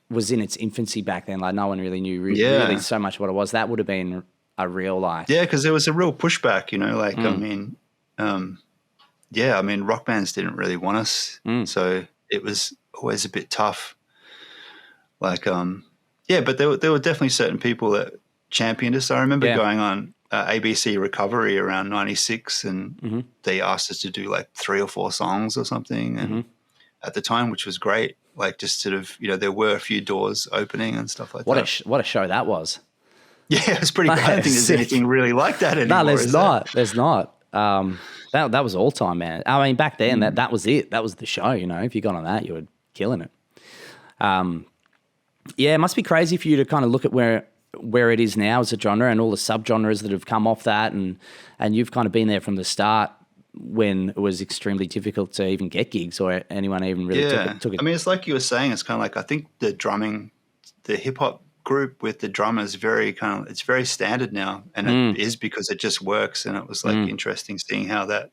was in its infancy back then. Like no one really knew really so much what it was. That would have been a real life. Yeah, because there was a real pushback. I mean, rock bands didn't really want us, so it was always a bit tough. Like, but there were definitely certain people that championed us. I remember going on ABC Recovery around 96, and they asked us to do like 3 or 4 songs or something, and at the time, which was great. like just sort of, there were a few doors opening and stuff like What that. what a show that was. Yeah, it was pretty. I don't think there's anything really like that anymore. No, there's not. There's not. That was all time, man. I mean, back then that was it. That was the show. If you got on that, you were killing it. Yeah, it must be crazy for you to kind of look at where it is now as a genre and all the subgenres that have come off that, and you've kind of been there from the start when it was extremely difficult to even get gigs or anyone even really took it. I mean, it's like you were saying. It's kind of like, I think the drumming, the hip hop group with the drummers, it's very standard now, and it is because it just works. And it was like interesting seeing how that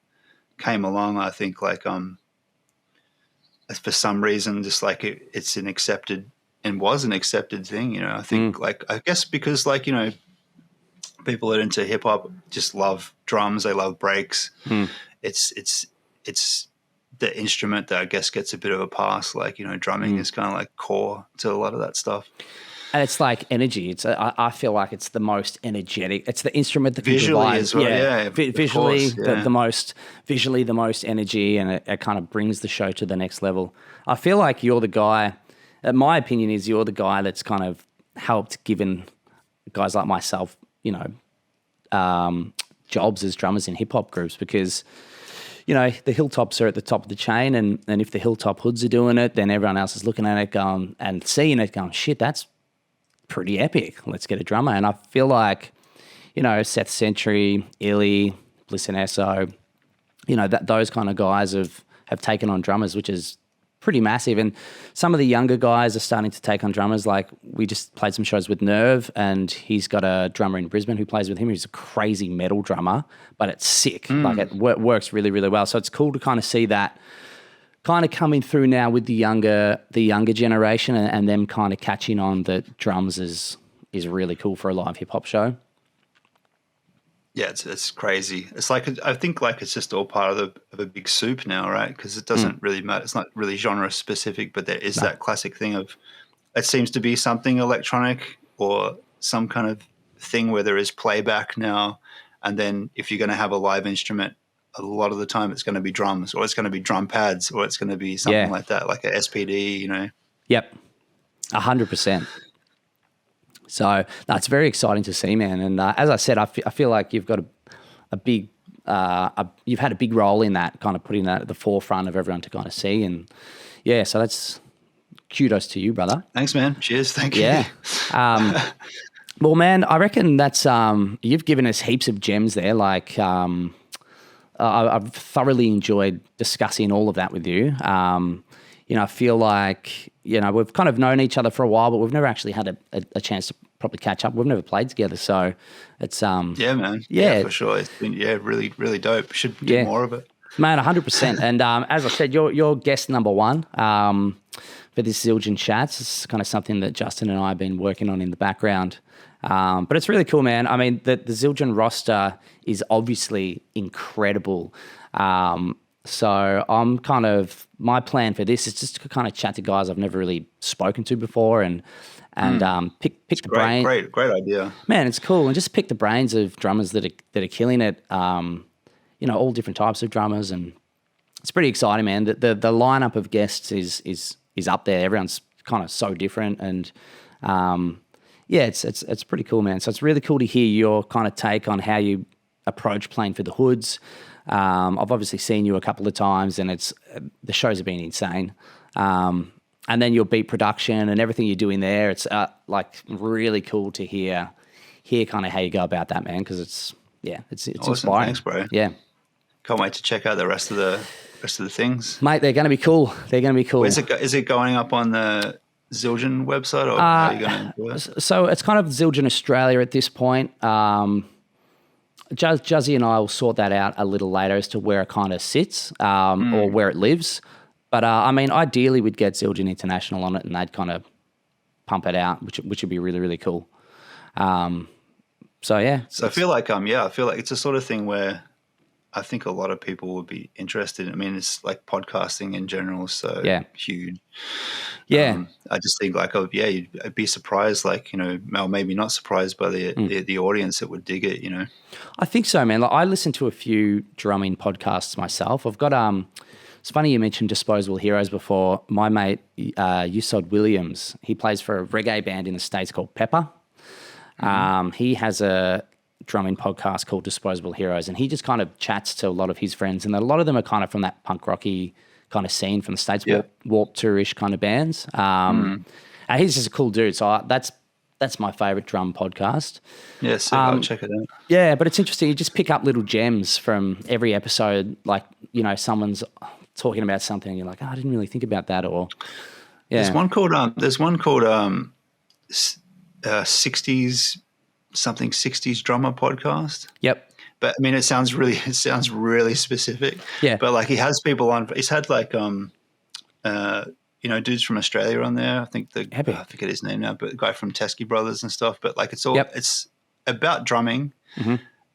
came along. I think like for some reason, just like it's an accepted and was an accepted thing. I think like, I guess because like, people that are into hip hop just love drums. They love breaks. It's the instrument that I guess gets a bit of a pass. Like, drumming is kind of like core to a lot of that stuff. And it's like energy. I feel like it's the most energetic. It's the instrument that can visually provide, as well. Yeah, visually course, the most energy, and it kind of brings the show to the next level. I feel like you're the guy. My opinion is you're the guy that's kind of helped given guys like myself, jobs as drummers in hip hop groups, because the Hilltops are at the top of the chain, and if the Hilltop Hoods are doing it, then everyone else is looking at it going and seeing it going, shit, that's pretty epic. Let's get a drummer. And I feel like, Seth Century, Illy, Bliss and Esso, those kind of guys have taken on drummers, which is pretty massive. And some of the younger guys are starting to take on drummers. Like, we just played some shows with Nerve, and he's got a drummer in Brisbane who plays with him. He's a crazy metal drummer, but it's sick. Like, it works really, really well. So it's cool to kind of see that kind of coming through now with the younger generation, and them kind of catching on that drums is really cool for a live hip hop show. Yeah, it's crazy. It's like, I think like it's just all part of a big soup now, right? Because it doesn't really matter. It's not really genre specific, but there is that classic thing of, it seems to be something electronic or some kind of thing where there is playback now. And then if you're going to have a live instrument, a lot of the time it's going to be drums, or it's going to be drum pads, or it's going to be something like that, like a SPD, Yep, 100%. So that's very exciting to see, man. And as I said, I feel like you've got a big, you've had a big role in that, kind of putting that at the forefront of everyone to kind of see. And yeah, so that's kudos to you, brother. Thanks, man. Cheers. Thank you. Yeah. Well, man, I reckon that's you've given us heaps of gems there. Like, I've thoroughly enjoyed discussing all of that with you. I feel like, we've kind of known each other for a while, but we've never actually had a chance to probably catch up. We've never played together. So it's, yeah, man. Yeah, for sure. It's been, really, really dope. Should do more of it. Man, 100%. And as I said, you're guest number one for this Zildjian Chats. It's kind of something that Justin and I have been working on in the background. But it's really cool, man. I mean, the Zildjian roster is obviously incredible. So my plan for this is just to kind of chat to guys I've never really spoken to before, and pick the brain. Great idea. Man, it's cool, and just pick the brains of drummers that are killing it. All different types of drummers, and it's pretty exciting, man. The lineup of guests is up there. Everyone's kind of so different, and it's pretty cool, man. So it's really cool to hear your kind of take on how you approach playing for the Hoods. I've obviously seen you a couple of times, and the shows have been insane. And then your beat production and everything you're doing there, it's like really cool to hear kind of how you go about that, man. Because it's awesome. Inspiring. Thanks, bro. Yeah, can't wait to check out the rest of the things, mate. They're going to be cool. Is it going up on the Zildjian website, or how are you going to do it? So it's kind of Zildjian Australia at this point. Juzzy and I will sort that out a little later as to where it kind of sits or where it lives. But, ideally we'd get Zildjian International on it, and they'd kind of pump it out, which would be really, really cool. So I feel like it's a sort of thing where I think a lot of people would be interested in. I mean, it's like podcasting in general, so huge. Yeah. I just think like, you'd be surprised, like, or maybe not surprised by the audience that would dig it, I think so, man. Like, I listen to a few drumming podcasts myself. I've got It's funny you mentioned Disposable Heroes before. My mate, Yusod Williams, he plays for a reggae band in the States called Pepper. He has a drumming podcast called Disposable Heroes, and he just kind of chats to a lot of his friends, and a lot of them are kind of from that punk rocky kind of scene from the States, Warped Tour-ish kind of bands. And he's just a cool dude. So that's my favorite drum podcast. Yes, I'll check it out. Yeah, but it's interesting. You just pick up little gems from every episode. Like, you know, someone's talking about something and you're like, oh, I didn't really think about that. Or, yeah. There's one called 60s drummer podcast. Yep. But I mean, it sounds really specific. Yeah. But like he has people on, he's had like, you know, dudes from Australia on there. I think I forget his name now, but the guy from Teskey Brothers and stuff. But like, it's all, it's about drumming,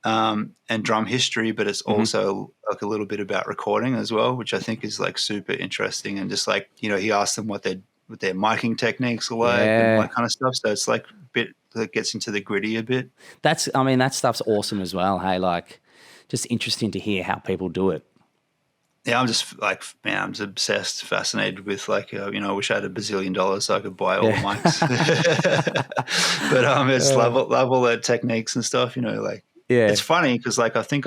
and drum history, but it's also like a little bit about recording as well, which I think is like super interesting. And just like, you know, he asked them what their miking techniques are like and all that kind of stuff. So it's like a bit that gets into the gritty a bit. That stuff's awesome as well. Hey, like just interesting to hear how people do it. Yeah, I'm just like, man, I'm just obsessed, fascinated with like, you know, I wish I had $1 bazillion so I could buy all the mics. But it's love all the techniques and stuff, you know, like, it's funny because like I think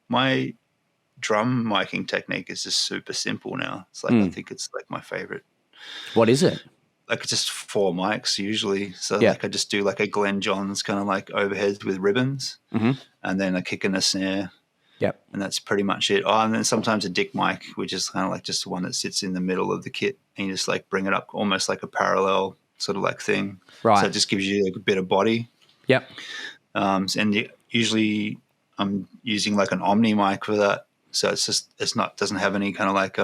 my drum miking technique is just super simple now. It's like I think it's like my favorite. What is it? Like it's just 4 mics usually. So like I just do like a Glenn Johns kind of like overheads with ribbons, and then a kick and a snare. Yep. And that's pretty much it. Oh, and then sometimes a dick mic, which is kind of like just the one that sits in the middle of the kit, and you just like bring it up almost like a parallel sort of like thing. Right. So it just gives you like a bit of body. Yep. And usually I'm using like an Omni mic for that. So doesn't have any kind of like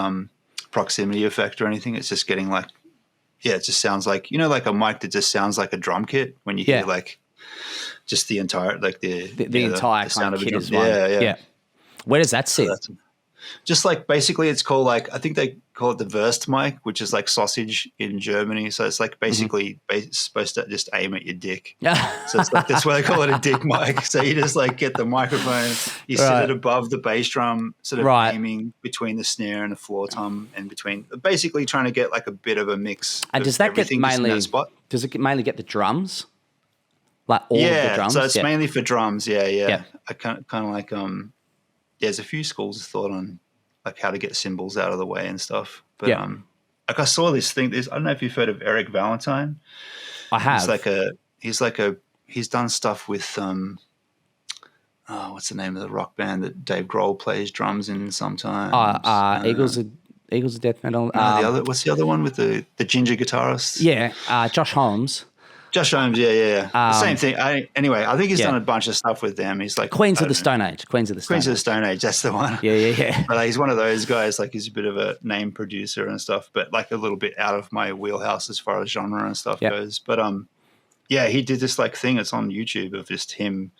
proximity effect or anything. It's just getting like, it just sounds like, you know, like a mic that just sounds like a drum kit when you hear like just the entire, like the entire sound kind of of kit a is drum. Yeah. Where does that sit? So just like basically it's called like, I think they call it the Wurst mic, which is like sausage in Germany. So it's like basically supposed to just aim at your dick. So it's like, that's why they call it a dick mic. So you just like get the microphone, you sit it above the bass drum, sort of aiming between the snare and the floor tom, and between, basically trying to get like a bit of a mix. And does that get mainly, does it mainly get the drums? Like all of the drums? So it's mainly for drums. Yeah. I kind of like, there's a few schools of thought on like how to get cymbals out of the way and stuff. But like I saw this thing. I don't know if you've heard of Eric Valentine. I have. He's done stuff with what's the name of the rock band that Dave Grohl plays drums in sometimes? Eagles of Death Metal. What's the other one with the ginger guitarist? Yeah, Josh Holmes. Josh Holmes, yeah. The same thing. I think he's done a bunch of stuff with them. He's like Queens of the Stone Age. Queens of the Stone Age, that's the one. Yeah. But he's one of those guys, like he's a bit of a name producer and stuff, but like a little bit out of my wheelhouse as far as genre and stuff goes. But he did this like thing, it's on YouTube, of just him,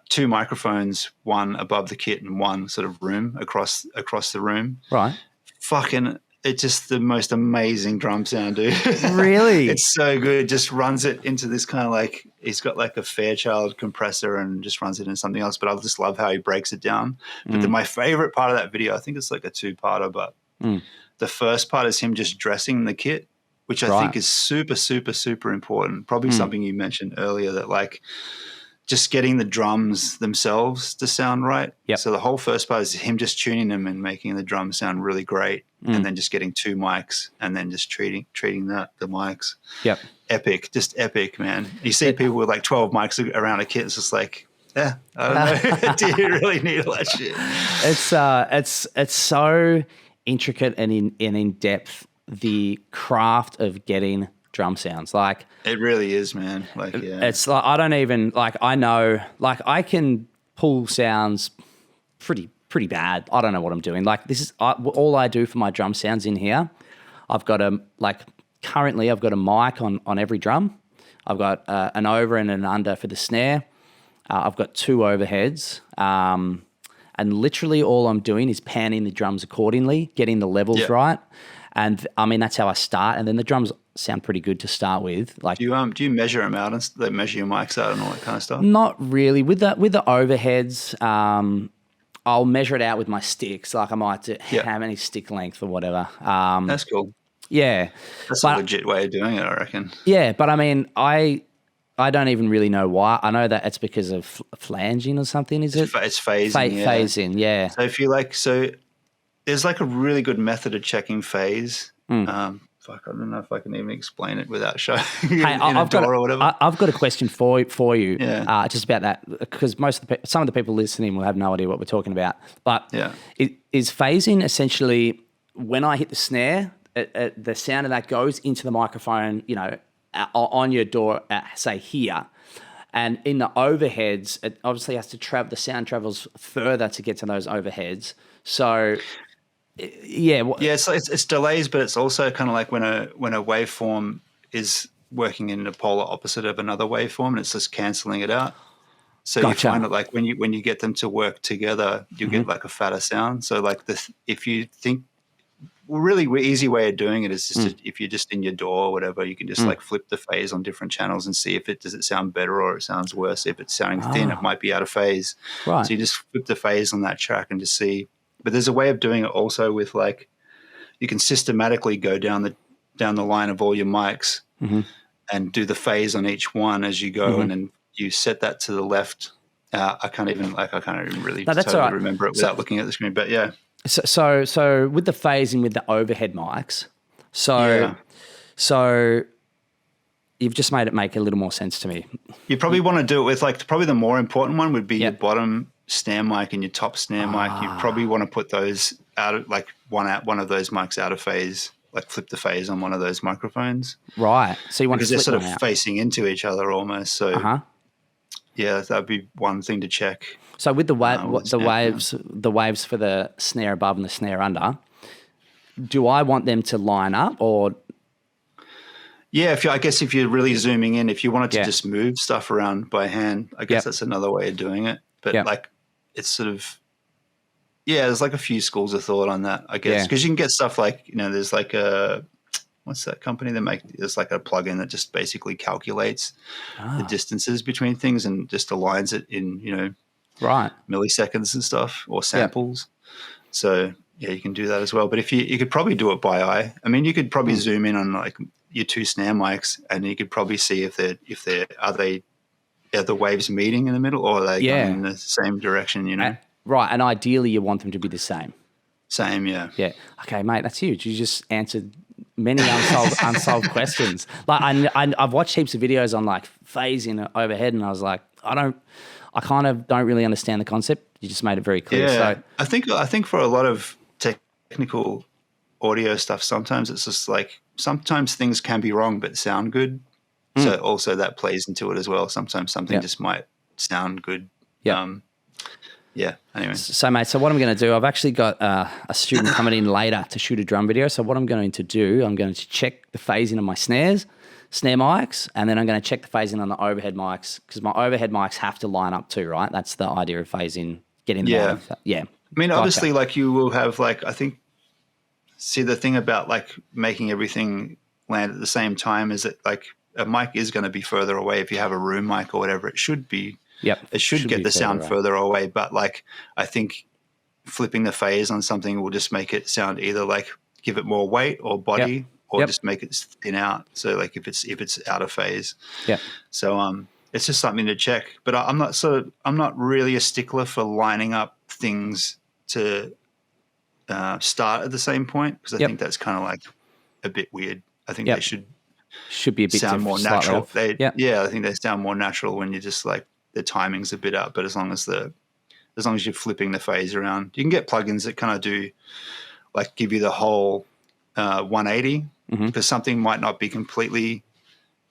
2 microphones, one above the kit and one sort of room across the room. Right. Fucking, it's just the most amazing drum sound, dude. Really? It's so good. Just runs it into this kind of like, he's got like a Fairchild compressor and just runs it into something else. But I just love how he breaks it down. But my favorite part of that video, I think it's like a 2-parter, but the first part is him just dressing the kit, which I think is super, super, super important. Probably something you mentioned earlier, that like just getting the drums themselves to sound right. Yep. So the whole first part is him just tuning them and making the drums sound really great. And then just getting 2 mics and then just treating the mics. Yep. Epic, just epic, man. You see people with like 12 mics around a kit. It's just like, I don't know. Do you really need all that shit? It's so intricate and in depth, the craft of getting drum sounds. Like it really is, man. Like, it's like, I don't even like, I know, like I can pull sounds pretty bad. I don't know what I'm doing. Like this is all I do for my drum sounds in here. I've got currently I've got a mic on every drum. I've got an over and an under for the snare. I've got 2 overheads. And literally all I'm doing is panning the drums accordingly, getting the levels right. And I mean, that's how I start. And then the drums sound pretty good to start with. Like, do you measure them out and they measure your mics out and all that kind of stuff? Not really. With the overheads, I'll measure it out with my sticks. Like I might do Yeah. how many stick length or whatever. That's cool. Yeah. That's But- a legit way of doing it, I reckon. Yeah, but I mean, I don't even really know why. I know that it's because of flanging or something, is it? It's phasing. Phasing, yeah. So if you there's like a really good method of checking phase. Fuck, I don't know if I can even explain it without showing Hey, I've got a question for you, Yeah. just about that, because some of the people listening will have no idea what we're talking about. But Yeah. is phasing essentially when I hit the snare, the sound of that goes into the microphone, on your door, say here, and in the overheads, it obviously has to travel. The sound travels further to get to those overheads. So. Yeah. Yeah, so it's delays, but it's also kind of like when a waveform is working in the polar opposite of another waveform, and it's just canceling it out. So Gotcha. you find it like when you get them to work together, you get like a fatter sound. So like if you think, really easy way of doing it is just if you're just in your DAW or whatever, you can just like flip the phase on different channels and see if does it sound better or it sounds worse. If it's sounding thin, it might be out of phase. Right. So you just flip the phase on that track and just see. But there's a way of doing it also with like, you can systematically go down the line of all your mics and do the phase on each one as you go, and then you set that to the left. I can't even really totally remember it without looking at the screen. But yeah. So with the phasing with the overhead mics, so you've just made it make a little more sense to me. You probably want to do it with probably the more important one would be your bottom snare mic and your top snare mic. You probably want to put those out of one of those mics out of phase, like flip the phase on one of those microphones. Right. So you want because to they're sort of out. facing into each other almost. So yeah, that'd be one thing to check. So with the waves for the snare above and the snare under, do I want them to line up or? Yeah, I guess if you're really zooming in, if you wanted to just move stuff around by hand, I guess that's another way of doing it. But it's sort of, there's like a few schools of thought on that, I guess, because you can get stuff like, there's like what's that company that there's like a plugin that just basically calculates the distances between things and just aligns it in, milliseconds and stuff or samples. So yeah, you can do that as well. But if you could probably do it by eye. I mean, you could probably zoom in on like your two snare mics and you could probably see if the waves meeting in the middle or are they going in the same direction, Right, and ideally you want them to be the same. Same, yeah. Yeah. Okay, mate, that's huge. You just answered many unsolved questions. Like I've watched heaps of videos on like phasing overhead and I was like, I kind of don't really understand the concept. You just made it very clear. Yeah. So I think for a lot of technical audio stuff, sometimes it's just like, sometimes things can be wrong but sound good. So also that plays into it as well. Sometimes something just might sound good. Yeah. Anyway. So, mate, what I'm going to do, I've actually got a student coming in later to shoot a drum video. So what I'm going to do, I'm going to check the phasing of my snare mics, and then I'm going to check the phasing on the overhead mics because my overhead mics have to line up too, right? That's the idea of phasing, getting the line. Yeah. I mean, obviously, like you will have I think, see the thing about like making everything land at the same time is that like a mic is going to be further away. If you have a room mic or whatever, it should be. Yep. It should get the sound further away. But like, I think flipping the phase on something will just make it sound either like give it more weight or body or just make it thin out. So like if it's out of phase. Yeah. So it's just something to check. But I'm not really a stickler for lining up things to start at the same point because I think that's kind of like a bit weird. I think they should be a bit sound more natural. I think they sound more natural when you're just like the timing's a bit up, but as long as you're flipping the phase around, you can get plugins that kind of do like give you the whole 180 because something might not be completely,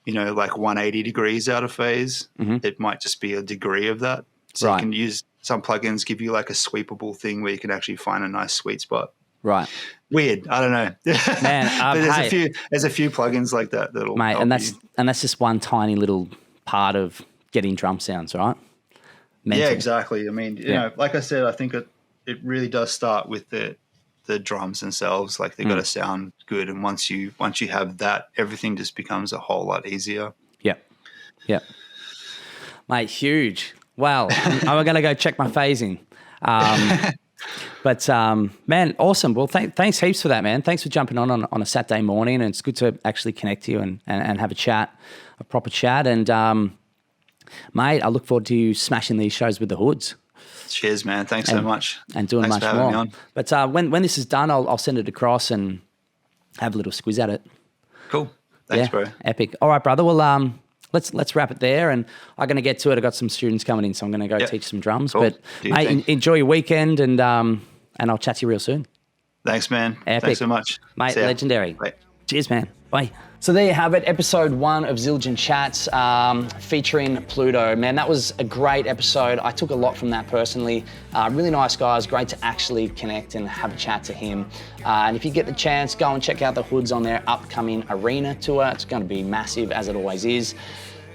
like 180 degrees out of phase. It might just be a degree of that. So you can use some plugins give you like a sweepable thing where you can actually find a nice sweet spot. Right. Weird. I don't know. Man, there's a few plugins like that that'll mate, and that's just one tiny little part of getting drum sounds, right? Mental. Yeah, exactly. I mean, you know, like I said, I think it really does start with the drums themselves. Like they got to sound good, and once you have that, everything just becomes a whole lot easier. Yeah, mate, huge. Well, I'm going to go check my phasing. But man, awesome. Well, thanks heaps for that, man. Thanks for jumping on a Saturday morning, and it's good to actually connect to you and have a proper chat. And mate, I look forward to you smashing these shows with the Hoods. Cheers, man. Thanks so much. And doing Thanks much for having more. me on. But when this is done, I'll send it across and have a little squiz at it. Cool. Thanks, bro. Epic. All right, brother. Well, let's wrap it there, and I'm going to get to it. I got some students coming in, so I'm going to go teach some drums. Cool. But mate, enjoy your weekend, and I'll chat to you real soon. Thanks, man. Epic. Thanks so much. Mate, legendary. Bye. Cheers, man. Bye. So there you have it, episode 1 of Zildjian Chats featuring Pluto. Man, that was a great episode. I took a lot from that personally. Really nice guy. It was great to actually connect and have a chat to him. And if you get the chance, go and check out the Hoods on their upcoming arena tour. It's going to be massive, as it always is.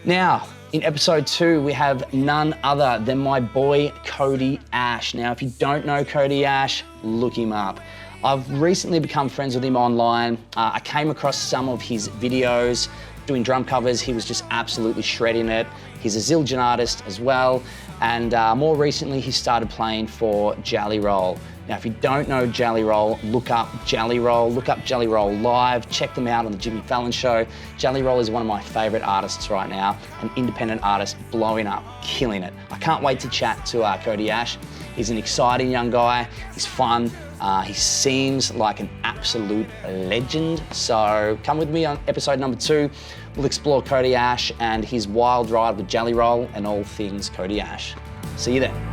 Now, in episode 2, we have none other than my boy, Cody Ash. Now, if you don't know Cody Ash, look him up. I've recently become friends with him online. I came across some of his videos doing drum covers. He was just absolutely shredding it. He's a Zildjian artist as well. And more recently, he started playing for Jelly Roll. Now, if you don't know Jelly Roll, look up Jelly Roll. Look up Jelly Roll live. Check them out on the Jimmy Fallon Show. Jelly Roll is one of my favorite artists right now, an independent artist blowing up, killing it. I can't wait to chat to Cody Ash. He's an exciting young guy. He's fun. He seems like an absolute legend. So come with me on episode number 2. We'll explore Cody Ash and his wild ride with Jelly Roll and all things Cody Ash. See you then.